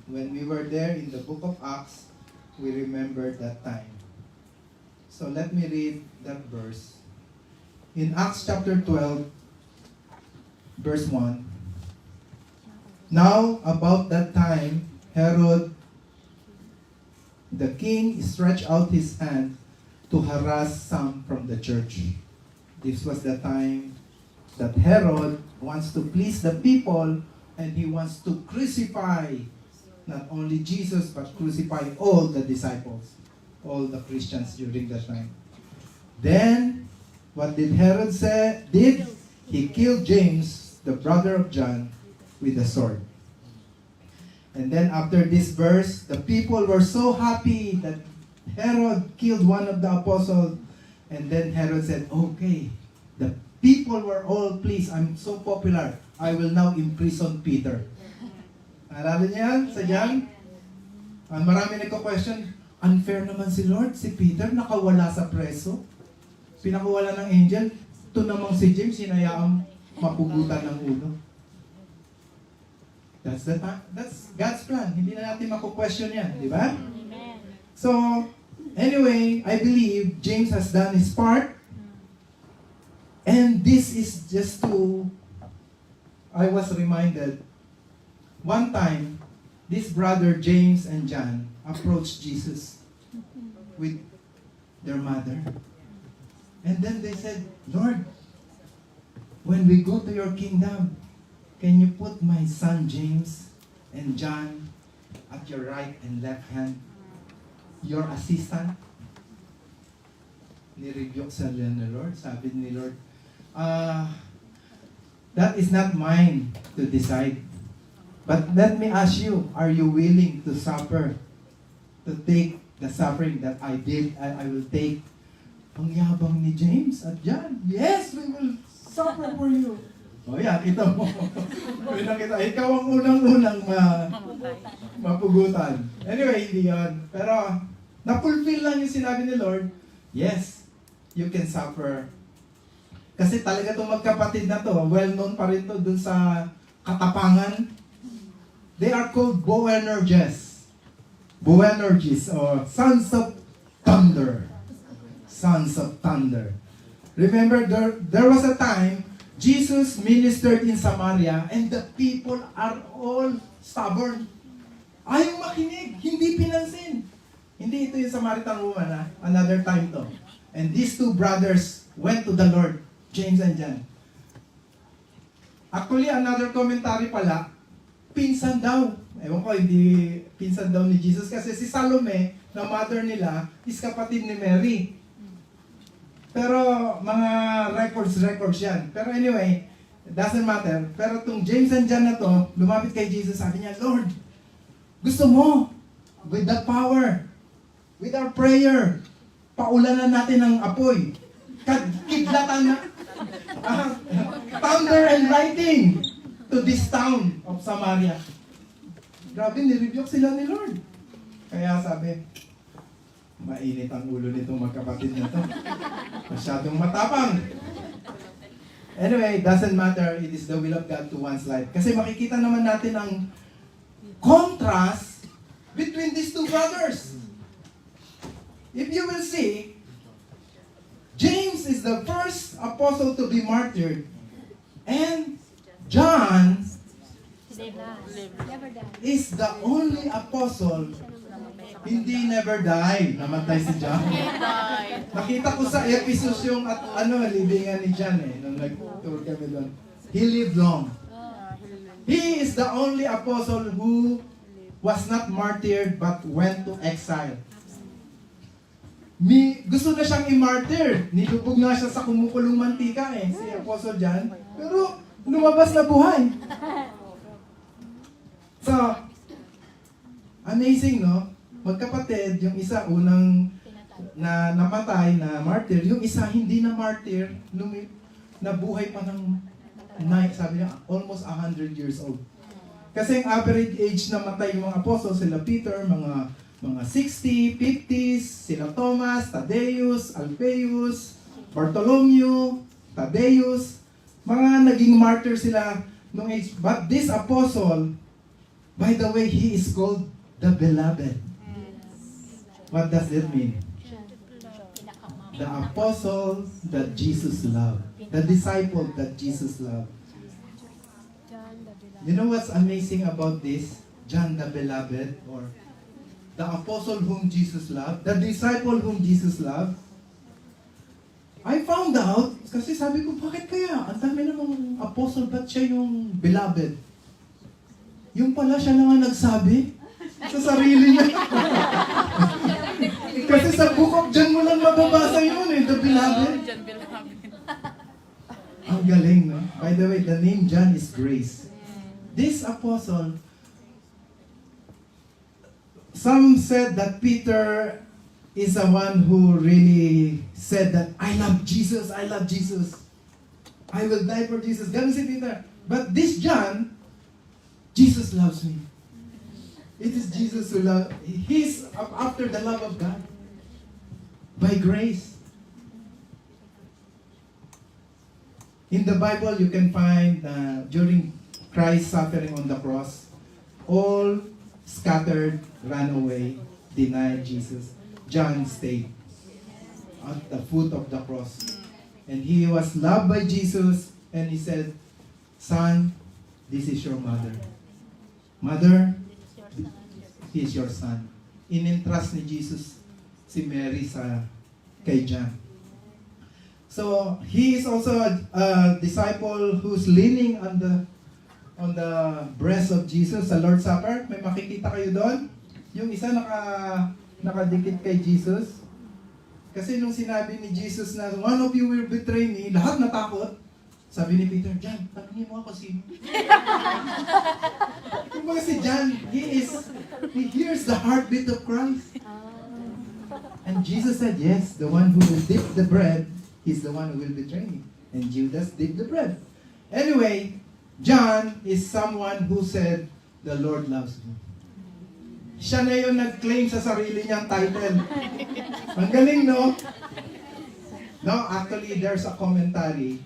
When we were there in the book of Acts, we remembered that time. So let me read that verse. In Acts chapter 12, verse 1. Now, about that time, Herod, the king, stretched out his hand to harass some from the church. This was the time that Herod wants to please the people and he wants to crucify not only Jesus but crucify all the disciples, all the Christians during that time. Then, what did Herod say? He killed James, the brother of John, with a sword. And then after this verse, the people were so happy that Herod killed one of the apostles. And then Herod said, okay, the people were all pleased. I'm so popular. I will now imprison Peter. Naalala niyo yan sa John? Marami nagko-question, unfair naman si Lord. Si Peter nakawala sa preso. Pinakawala ng angel. Ito namang si James, hinayaang mapugutan ng ulo. That's God's plan. Hindi na natin mako-question yan, di ba? So, anyway, I believe James has done his part. And this is just I was reminded, one time, this brother James and John approached Jesus with their mother. And then they said, Lord, when we go to your kingdom, can you put my son James and John at your right and left hand? Your assistant? Nirebuke sila ni Lord. Sabi ni Lord, that is not mine to decide. But let me ask you, are you willing to suffer, to take the suffering that I did and I will take? Ang yabang ni James at John. Yes, we will suffer for you. O yan, kita mo. Ikaw ang unang-unang mapugutan. Anyway, hindi yan. Pero, na-fulfill lang yung sinabi ni Lord, yes, you can suffer. Kasi talaga itong magkapatid na to, well-known pa rin to dun sa Katapangan. They are called Boanerges. Boanerges, or sons of thunder. Sons of thunder. Remember, there was a time, Jesus ministered in Samaria and the people are all stubborn. Ayaw makinig, hindi pinansin. Hindi ito yung Samaritan woman, ha? Another time to. And these two brothers went to the Lord, James and John. Actually, another commentary pala, pinsan daw. Ewan ko, hindi pinsan daw ni Jesus kasi si Salome, na mother nila, is kapatid ni Mary. Pero mga records yan. Pero anyway, it doesn't matter. Pero itong James and John na to, lumapit kay Jesus, sabi niya, Lord, gusto mo, with the power, with our prayer, paulanan natin ng apoy. Kidlatan na, thunder and lightning to this town of Samaria. Grabe, nirebuke sila ni Lord. Kaya sabi, mainit ang ulo nitong magkapatid na to. Masyadong matapang. Anyway, doesn't matter. It is the will of God to one's life. Kasi makikita naman natin ang contrast between these two brothers. If you will see, James is the first apostle to be martyred. And John is the only apostle hindi never die. Namatay si John. Nakita ko sa Ephesus yung libingan ni John nung nag-tour kami doon. He lived long. He is the only apostle who was not martyred but went to exile. Gusto na siyang i-martyr. Nilubog nga siya sa kumukulong mantika si Apostle John. Pero lumabas na buhay. So, amazing, no? Magkapatid, yung isa unang na namatay na martyr, yung isa hindi na martyr, nabuhay pa ng sabi niya, almost 100 years old. Kasi ang average age na matay yung mga apostles, sila Peter, mga 60, 50s, sila Thomas, Thaddeus, Alphaeus, Bartholomew, Thaddeus, mga naging martyr sila nung age. But this apostle, by the way, he is called the beloved. What does that mean? The apostle that Jesus loved. The disciple that Jesus loved. You know what's amazing about this? John the beloved, or the apostle whom Jesus loved, the disciple whom Jesus loved. I found out, kasi sabi ko, bakit kaya? Ang dami namang apostle, ba't siya yung beloved? Yung pala siya na nga nagsabi sa sarili niya. Kasi sa book of John mo lang mababasa yun eh, the beloved. John Beloved. Ang galing, no? By the way, the name John is grace. This apostle, some said that Peter is the one who really said that, I love Jesus, I love Jesus. I will die for Jesus. Ganun si Peter. But this John, Jesus loves me. It is Jesus who loves. He's after the love of God. By grace. In the Bible, you can find during Christ's suffering on the cross, all scattered, ran away, denied Jesus. John stayed at the foot of the cross. And he was loved by Jesus, and he said, Son, this is your mother. Mother, he is your son. In-entrust ni Jesus si Mary kay John. So, he is also a disciple who's leaning on the breast of Jesus sa Lord's Supper. May makikita kayo doon? Yung isa nakadikit kay Jesus. Kasi nung sinabi ni Jesus na, one of you will betray me, lahat natakot. Sabi ni Peter, John, tanongin mo ako sino. Kumbaga si John, he hears the heartbeat of Christ. And Jesus said, yes, the one who will dip the bread is the one who will betray me. And Judas dipped the bread. Anyway, John is someone who said, the Lord loves me. Siya na yung nag-claim sa sarili niyang title. Ang galing, no? No, actually, there's a commentary.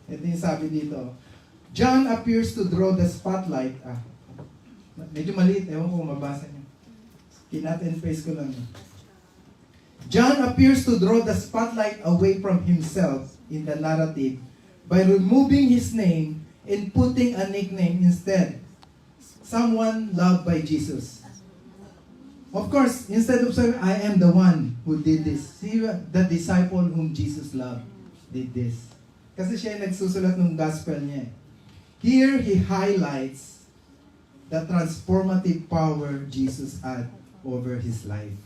Ito yung sabi dito. John appears to draw the spotlight. Medyo maliit. Ewan ko kung mabasa niyo. Kinat and paste ko lang. John appears to draw the spotlight away from himself in the narrative by removing his name and putting a nickname instead. Someone loved by Jesus. Of course, instead of saying, I am the one who did this, the disciple whom Jesus loved did this. Kasi siya yung nagsusulat ng gospel niya. Here, he highlights the transformative power Jesus had over his life.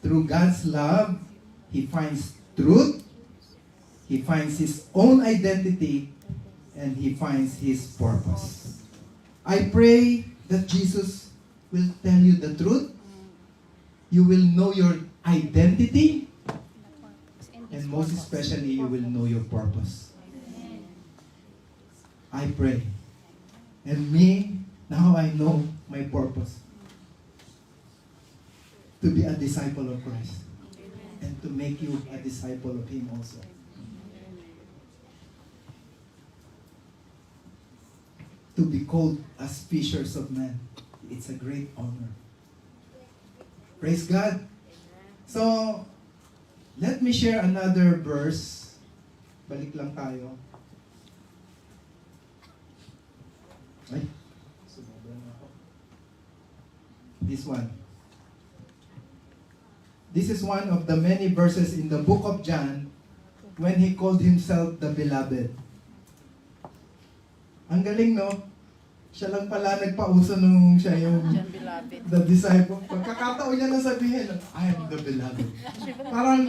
Through God's love, he finds truth, he finds his own identity, and he finds his purpose. I pray that Jesus will tell you the truth. You will know your identity, and most especially, you will know your purpose. I pray. And me, now I know my purpose. To be a disciple of Christ. And to make you a disciple of Him also. To be called as fishers of men. It's a great honor. Praise God. So, let me share another verse. Balik lang tayo. Ay, sumobra na ako. This one. This is one of the many verses in the book of John when he called himself the beloved. Ang galing, no? Siya lang pala nagpauso nung siya yung John Beloved. the disciple. Pagkakataon niya na sabihin, I am the beloved. Parang,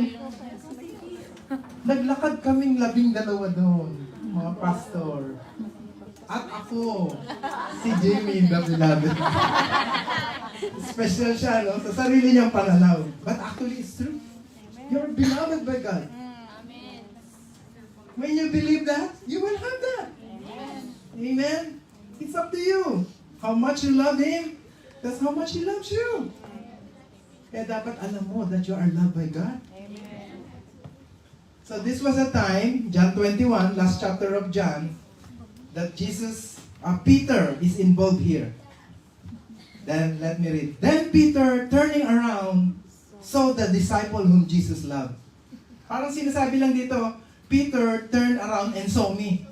naglakad kaming 12 doon, mga pastor. At ako, si Jamie, the beloved. Special siya, no? Sa sarili niyang pananaw. But actually, it's true. You're beloved by God. Amen. When you believe that, you will have that. Amen. It's up to you. How much you love Him, that's how much He loves you. Kaya dapat alam mo that you are loved by God. Amen. So this was a time, John 21, last chapter of John, that Peter is involved here. Then, let me read. Then Peter, turning around, saw the disciple whom Jesus loved. Parang sinasabi lang dito, Peter turned around and saw me.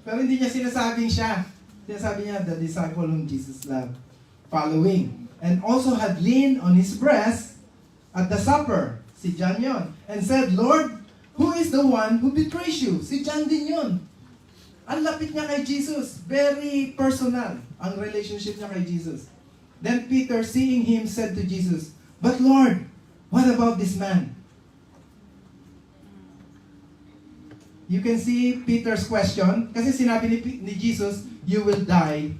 Pero hindi niya sinasabing siya. Sinasabi niya, the disciple whom Jesus loved. Following. And also had leaned on his breast at the supper. Si John yon. And said, Lord, who is the one who betrays you? Si John din yon. Ang lapit niya kay Jesus. Very personal ang relationship niya kay Jesus. Then Peter, seeing him, said to Jesus, But Lord, what about this man? You can see Peter's question. Kasi sinabi ni Jesus, you will die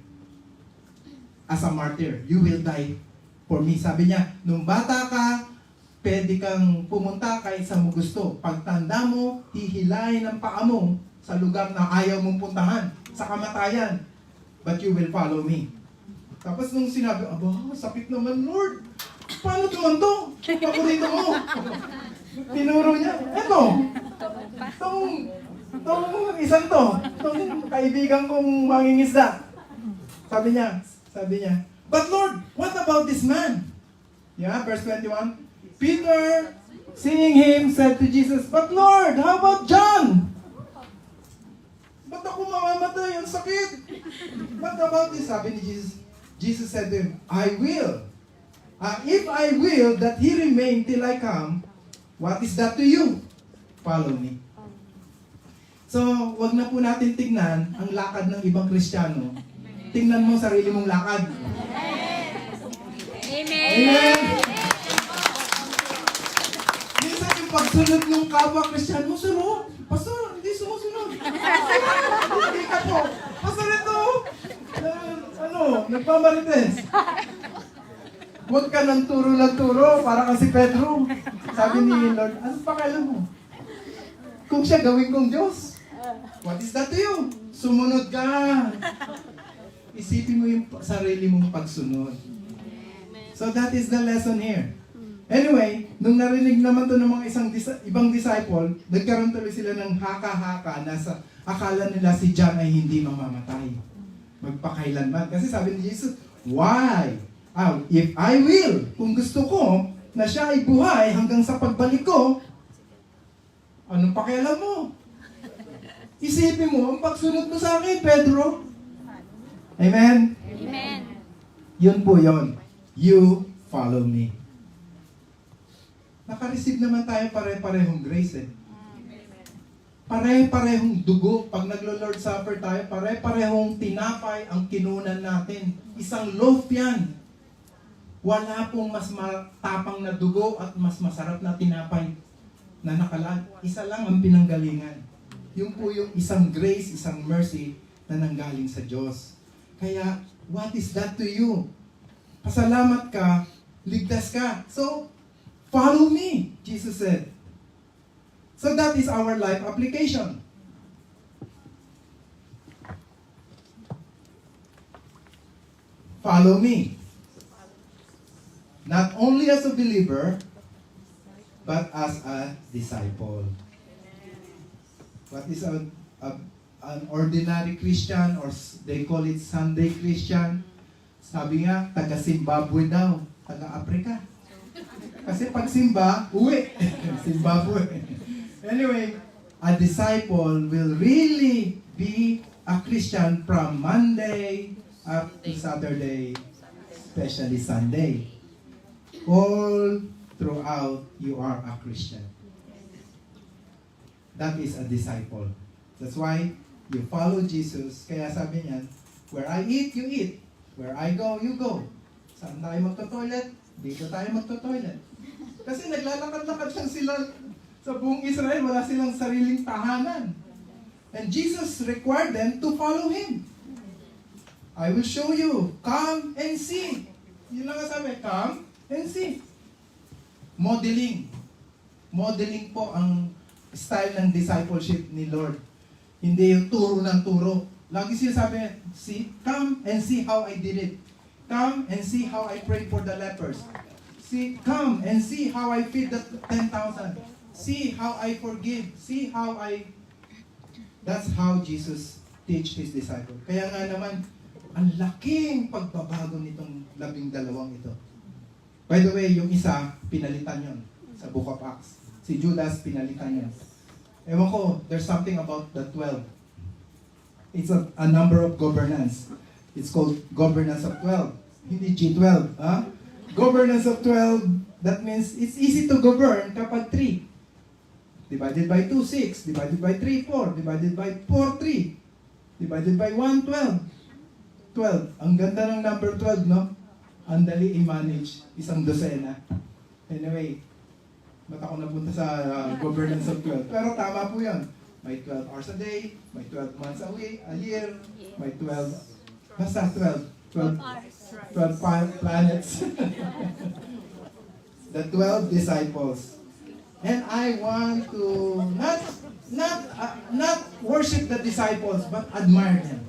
as a martyr. You will die for me. Sabi niya, nung bata ka, pwede kang pumunta kahit sa mo gusto. Pagtanda mo, hihilahin ang paa mo sa lugar na ayaw mong puntahan, sa kamatayan. But you will follow me. Tapos nung sinabi, aba, sakit naman, Lord. Paano naman to? Paborito mo. Tinuro niya, eto. Itong isang to. Itong kaibigan kong mangingisda. Sabi niya, But Lord, what about this man? Yeah, verse 21. Peter, seeing him, said to Jesus, But Lord, how about John? Ba't ako mamamatay? Ang sakit. What about this? Sabi ni Jesus. Jesus said to him, I will. If I will that he remain till I come, what is that to you? Follow me. So, wag na po natin tignan ang lakad ng ibang Kristiyano. Tingnan mo sarili mong lakad. Amen. Amen! Minsan yung pagsunod ng kapwa Kristiyano, sino? Pastor, hindi sumusunod. Hindi ka po. Pastor, ito. Nagpamarites. Huwag ka ng turo, para kasi Pedro. Sabi ni Lord, ano pakialam mo? Kung siya gawin kong Diyos, what is that to you? Sumunod ka. Isipin mo yung sarili mong pagsunod. So that is the lesson here. Anyway, nung narinig naman to ng mga ibang disciple, nagkaroon tuloy sila ng haka-haka na akala nila si John ay hindi mamamatay. Magpakailanman. Kasi sabi ni Jesus, why? If I will, kung gusto ko na siya ay buhay hanggang sa pagbalik ko, anong pakialam mo? Isipin mo ang pagsunod mo sa akin, Pedro. Amen? Amen. Yun po yun. You follow me. Naka-receive naman tayo pare-parehong grace eh. Pare-parehong dugo. Pag naglo-Lord Supper tayo, pare-parehong tinapay ang kinunan natin. Isang loaf yan. Wala pong mas matapang na dugo at mas masarap na tinapay na nakalaan. Isa lang ang pinanggalingan. Yung po yung isang grace, isang mercy na nanggaling sa Diyos. Kaya, what is that to you? Pasalamat ka, ligtas ka. So, follow me, Jesus said. So that is our life application. Follow me. Not only as a believer, but as a disciple. What is an ordinary Christian, or they call it Sunday Christian? Sabi nga, taga-Zimbabwe daw, taga-Africa. Kasi pag simba, uwi. Zimbabwe. Anyway, a disciple will really be a Christian from Monday up to Saturday, especially Sunday. All throughout, you are a Christian. That is a disciple. That's why you follow Jesus. Kaya sabi niya, where I eat, you eat. Where I go, you go. Saan tayo magto-toilet? Dito tayo magto-toilet. Kasi naglalakad-lakad lang sila sa buong Israel. Wala silang sariling tahanan. And Jesus required them to follow Him. I will show you. Come and see. Yun lang ang sabi. Come and see. Modeling. Modeling po ang style ng discipleship ni Lord. Hindi yung turo ng turo. Lagi sinasabi niya, come and see how I did it. Come and see how I prayed for the lepers. Come and see how I feed the 10,000. See how I forgive. See how I... That's how Jesus teach His disciples. Kaya nga naman, ang laking pagbabago nitong 12 ito. By the way, yung isa, pinalitan yon sa Book of Acts. Si Judas, pinalitan yon. Ewan ko, there's something about the 12. It's a number of governance. It's called governance of 12. Hindi G12. Ha? Governance of 12, that means it's easy to govern kapag 3. Divided by 2, 6. Divided by 3, 4. Divided by 4, 3. Divided by 1, 12. 12. Ang ganda ng number 12, no? Ang dali i-manage. Isang dosena. Anyway, ba't ako napunta sa governance of 12? Pero tama po yan. May 12 hours a day, may 12 months a week, a year, may 12, basta 12 planets. The 12 disciples. And I want to not worship the disciples, but admire them.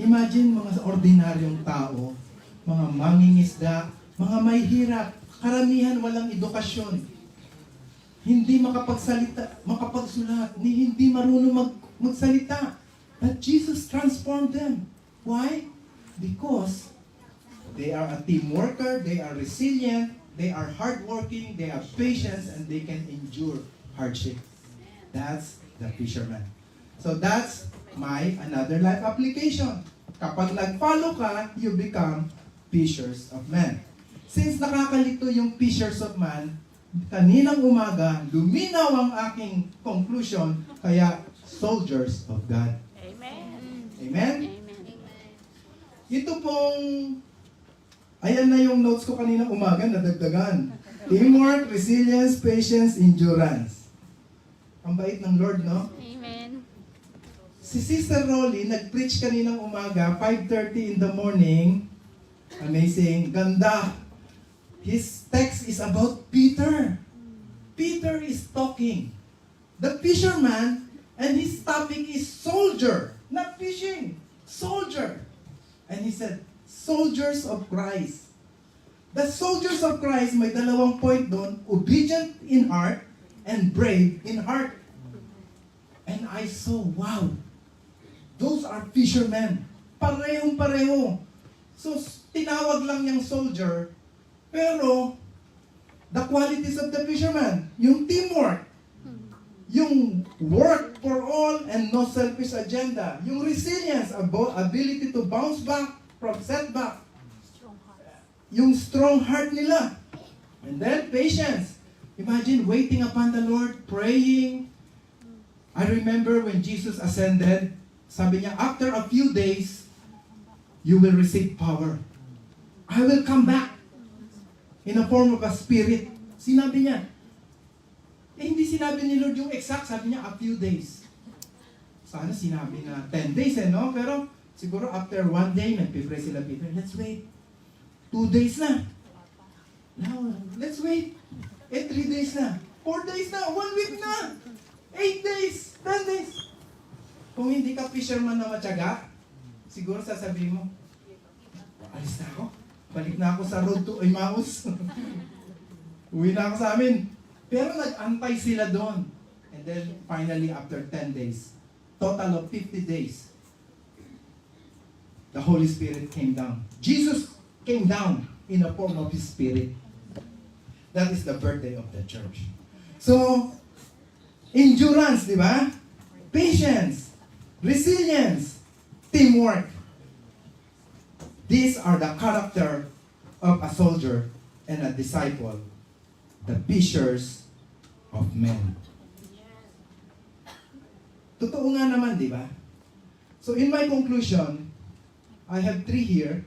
Imagine mga ordinaryong tao, mga mangingisda, mga may hirap, karamihan walang edukasyon. Hindi makapagsulat, hindi marunong magsalita. But Jesus transformed them. Why? Because they are a team worker, they are resilient, they are hardworking, they have patience, and they can endure hardship. That's the fisherman. So that's my another life application. Kapag nag-follow ka, you become fishers of men. Since nakakalito yung fishers of man, kaninang umaga, luminaw ang aking conclusion, kaya soldiers of God. Amen. Amen? Ito pong, ayan na yung notes ko kaninang umaga, nadagdagan. Teamwork, resilience, patience, endurance. Ang bait ng Lord, no? Amen. Si Sister Rolly, nag-preach kaninang umaga, 5:30 in the morning. Amazing. Ganda. His text is about Peter. Peter is talking. The fisherman, and his topic is soldier, not fishing. Soldier. And he said, soldiers of Christ. The soldiers of Christ, may dalawang point doon, obedient in heart and brave in heart. And I saw, wow, those are fishermen. Parehong-pareho. So, tinawag lang yung soldier, pero, the qualities of the fisherman, yung teamwork, yung work for all and no selfish agenda, yung resilience, ability to bounce back from setback, yung strong heart nila, and then patience. Imagine waiting upon the Lord, praying. I remember when Jesus ascended, sabi niya, after a few days, you will receive power. I will come back in a form of a spirit. Sinabi niya. Hindi sinabi ni Lord yung exact. Sabi niya, a few days. Sana sinabi na 10 days, no? Pero siguro after 1 day, nagpipray sila Peter, let's wait. 2 days na. Now, let's wait. 3 days na. 4 days na. 1 week na. 8 days. 10 days. Kung hindi ka fisherman na matyaga, siguro sasabihin mo, alis na ako. Balik na ako sa road to Emmaus. Uwi na ako sa amin. Pero nag-antay sila doon. And then, finally, after 10 days, total of 50 days, the Holy Spirit came down. Jesus came down in the form of His Spirit. That is the birthday of the church. So, endurance, di ba? Patience, resilience, teamwork. These are the character of a soldier and a disciple, the fishers of men. Totoo nga naman, di ba? So in my conclusion, I have 3 here.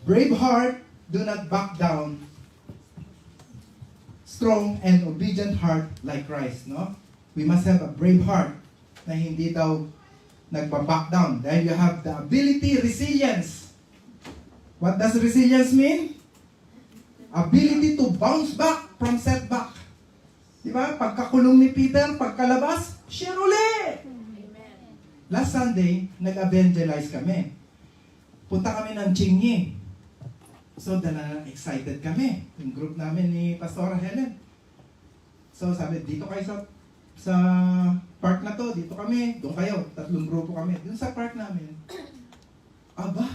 Brave heart, do not back down. Strong and obedient heart like Christ, no? We must have a brave heart na hindi daw nagpa-back down. Then you have the ability, resilience. What does resilience mean? Ability to bounce back from setback. Di ba? Pagkakulong ni Peter, pagkalabas, share uli. Last Sunday, nag-evangelize kami. Punta kami ng Chingy. So, excited kami. Yung group namin ni Pastora Helen. So, sabi, dito kayo sa park na to, dito kami, doon kayo, 3 grupo kami. Doon sa park namin, aba,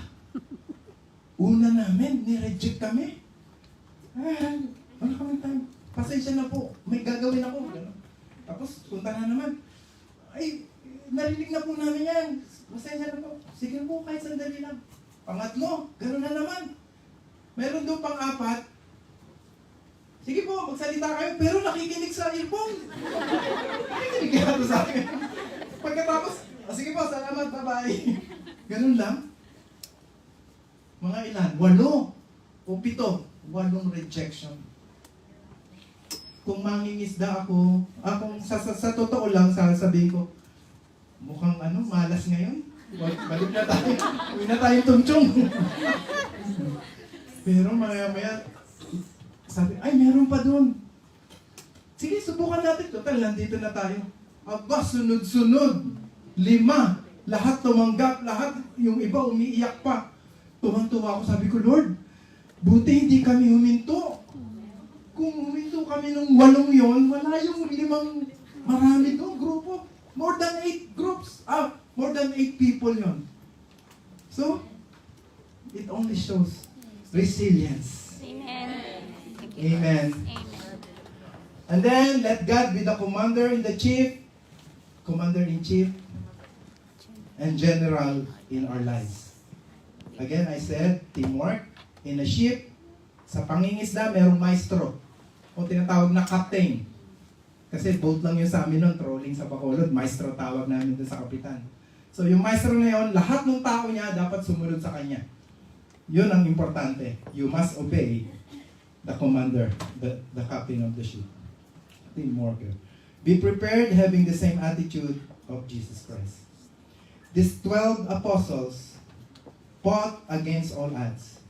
una namin, ni-reject kami. Wala kami time. Pasensya na po, may gagawin ako. Ganun. Tapos, punta na naman. Ay, narinig na po namin yan. Pasensya na po. Sige po, kahit sandali lang. Pangatlo, gano'n na naman. Meron doon pang-4. Sige po, magsalita kayo, pero nakikinig sa earphone. Nakikinig kaya ito sa akin. Pagkatapos, sige po, salamat, bye-bye. Ganun lang. Mga ilan? 8 o 7. 8 rejection. Kung mangingisda ako, sa totoo lang, sasabihin ko, mukhang malas ngayon. Balik na tayo. Uwi na tayong tungtong. Pero maya-maya, sabi, ay, meron pa doon. Sige, subukan natin. Total, nandito na tayo. Aba, sunod-sunod. 5. Lahat tumanggap, lahat. Yung iba umiiyak pa. Tuwang-tuwa ako, sabi ko, Lord, buti hindi kami huminto. Kung huminto kami nung 8 yon, wala yung 5 marami doon, grupo. More than 8 groups. More than 8 people yon. So, it only shows resilience. Amen. Amen. Amen. And then, let God be the commander-in-chief, and general in our lives. Again, I said, teamwork. In a ship, sa pangingisda, merong maestro. O tinatawag na captain. Kasi boat lang yun sa amin nun, trolling sa Bacolod. Maestro tawag namin dun sa kapitan. So yung maestro na yun, lahat ng tao niya dapat sumunod sa kanya. Yun ang importante. You must obey the commander, the captain of the ship. Teamwork. Be prepared having the same attitude of Jesus Christ. These 12 apostles fought against all odds.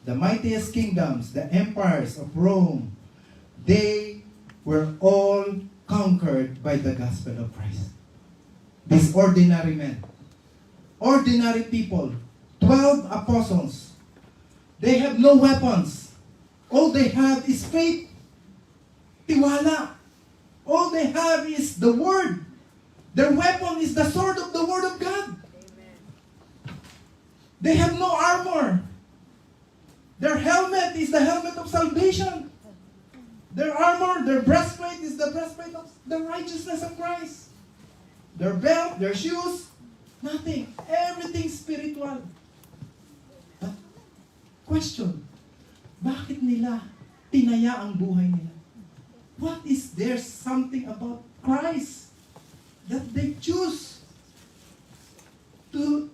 The mightiest kingdoms, the empires of Rome, they were all conquered by the gospel of Christ. These ordinary men, ordinary people, 12 apostles, they have no weapons. All they have is faith, tiwala. All they have is the word. Their weapon is the sword of the word of God. They have no armor. Their helmet is the helmet of salvation. Their armor, their breastplate is the breastplate of the righteousness of Christ. Their belt, their shoes, nothing. Everything spiritual. But, question, bakit nila tinaya ang buhay nila? What is there something about Christ that they choose to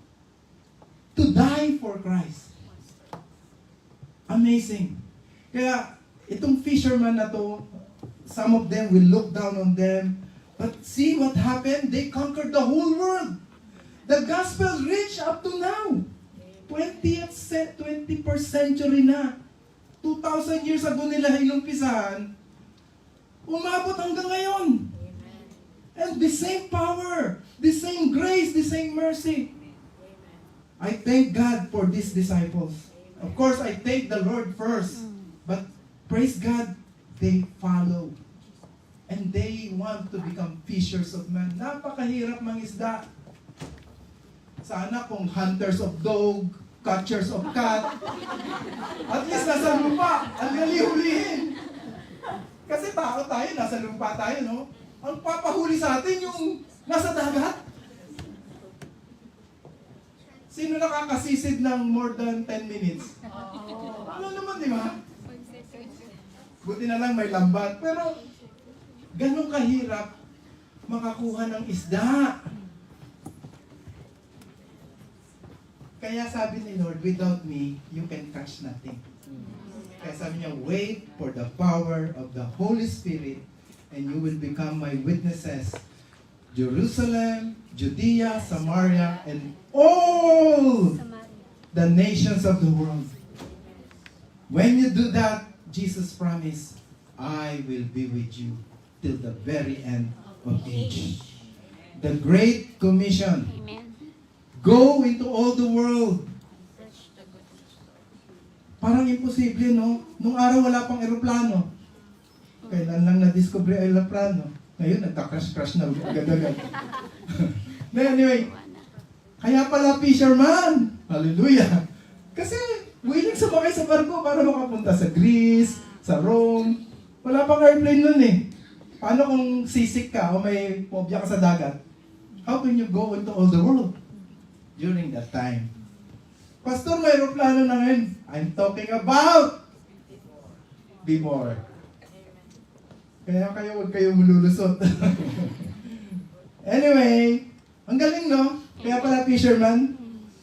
die for Christ? Amazing. Kaya, itong fisherman na to, some of them will look down on them. But see what happened? They conquered the whole world. The gospel reached up to now. 21st century na. 2,000 years ago nila inumpisahan. Umabot hanggang ngayon. And the same power, the same grace, the same mercy. I thank God for these disciples. Of course, I thank the Lord first. But praise God, they follow. And they want to become fishers of men. Napakahirap mangisda. Sana kung hunters of dog, catchers of cat, at least nasa lupa, ang hulihin. Kasi tao tayo, nasa lupa tayo, no? Ang papahuli sa atin yung nasa dagat. Sino nakakasisid ng more than 10 minutes? Ano naman, di ba? Buti na lang may lambat. Pero, ganun kahirap makakuha ng isda. Kaya sabi ni Lord, without me, you can catch nothing. Kaya sabi niya, wait for the power of the Holy Spirit and you will become my witnesses. Jerusalem, Judea, Samaria, and all the nations of the world. When you do that, Jesus promised, I will be with you till the very end of age. The Great Commission. Amen. Go into all the world. Parang imposible, no? Nung araw wala pang eroplano. Kailan lang na-discover ang eroplano. Ngayon, nagka-crash-crash na agad-agad. Anyway, kaya pala fisherman. Hallelujah. Kasi willing sumakay sa barko para makapunta sa Greece, sa Rome. Wala pang airplane nun eh. Paano kung sisik ka o may phobia ka sa dagat? How can you go into all the world during that time? Pastor, may aeroplano na ngayon. I'm talking about before. Kaya huwag kayo mululusot. Anyway, ang galing, no? Kaya pala fisherman,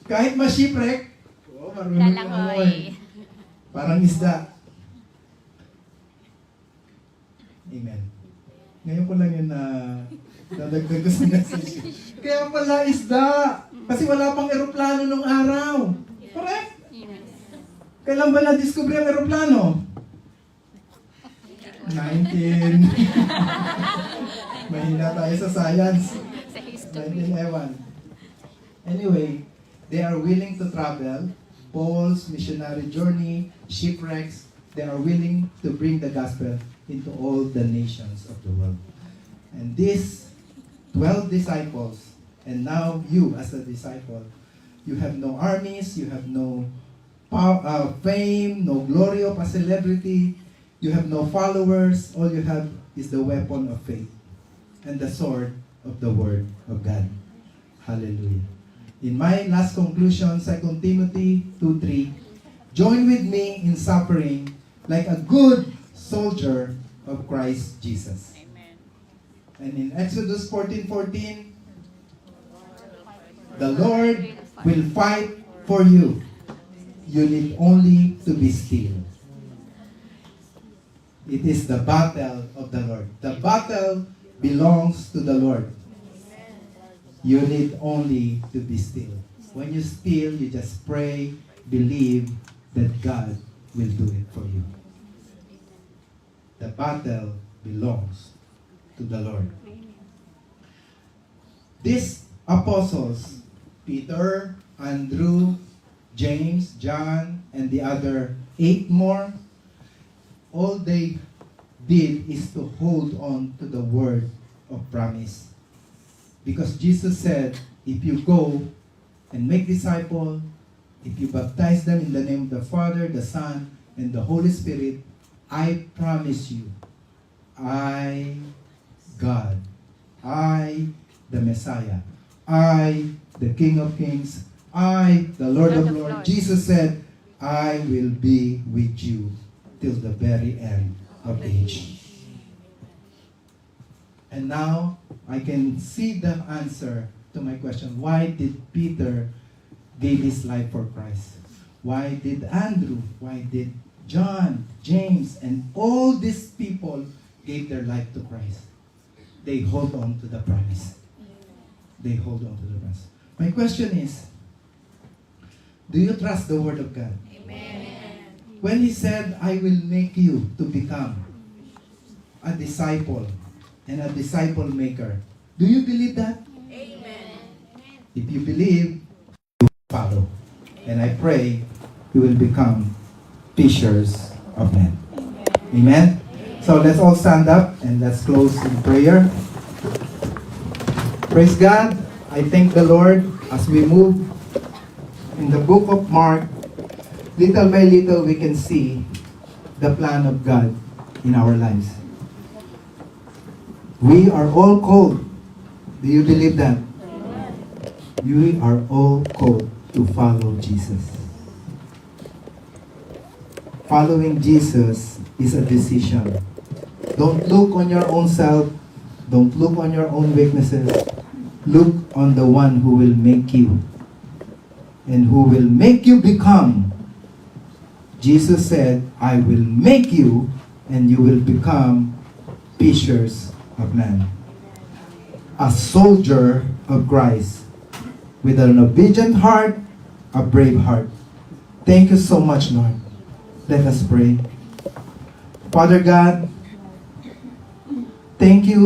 kahit ma-shipwreck, marunong Lalangoy. parang isda. Amen. Ngayon ko lang yun na dadagdag ko sa message. Kaya pala isda. Kasi wala pang eroplano nung araw. Correct? Amen. Kailan ba na-discover ang eroplano? 19. Mahina tayo sa science. Sa history. 19 ewan. Anyway, they are willing to travel. Paul's missionary journey, shipwrecks, they are willing to bring the gospel into all the nations of the world. And these 12 disciples, and now you as a disciple, you have no armies, you have no fame, no glory of a celebrity, you have no followers, all you have is the weapon of faith and the sword of the word of God. Hallelujah. In my last conclusion, 2 Timothy 2:3, join with me in suffering like a good soldier of Christ Jesus. Amen. And in Exodus 14:14, the Lord will fight for you. You need only to be still. It is the battle of the Lord. The battle belongs to the Lord. You need only to be still. When you still, you just pray, believe that God will do it for you. The battle belongs to the Lord. These apostles, Peter, Andrew, James, John, and the other 8 more, all they did is to hold on to the word of promise. Because Jesus said, if you go and make disciples, if you baptize them in the name of the Father, the Son, and the Holy Spirit, I promise you, I, God, I, the Messiah, I, the King of Kings, I, the Lord of Lords. Jesus said, I will be with you till the very end of age. And now, I can see the answer to my question. Why did Peter give his life for Christ? Why did Andrew? Why did John, James, and all these people gave their life to Christ? They hold on to the promise. They hold on to the promise. My question is, do you trust the Word of God? Amen. When He said, I will make you to become a disciple and a disciple maker, do you believe that? Amen. If you believe, you follow. And I pray you will become fishers of men. Amen? So let's all stand up and let's close in prayer. Praise God. I thank the Lord as we move in the book of Mark. Little by little we can see the plan of God in our lives. We are all called. Do you believe that? We are all called to follow Jesus. Following Jesus is a decision. Don't look on your own self. Don't look on your own weaknesses. Look on the one who will make you and who will make you become. Jesus said, I will make you and you will become fishers of men. A soldier of Christ with an obedient heart, a brave heart. Thank you so much, Lord. Let us pray. Father God, Thank you.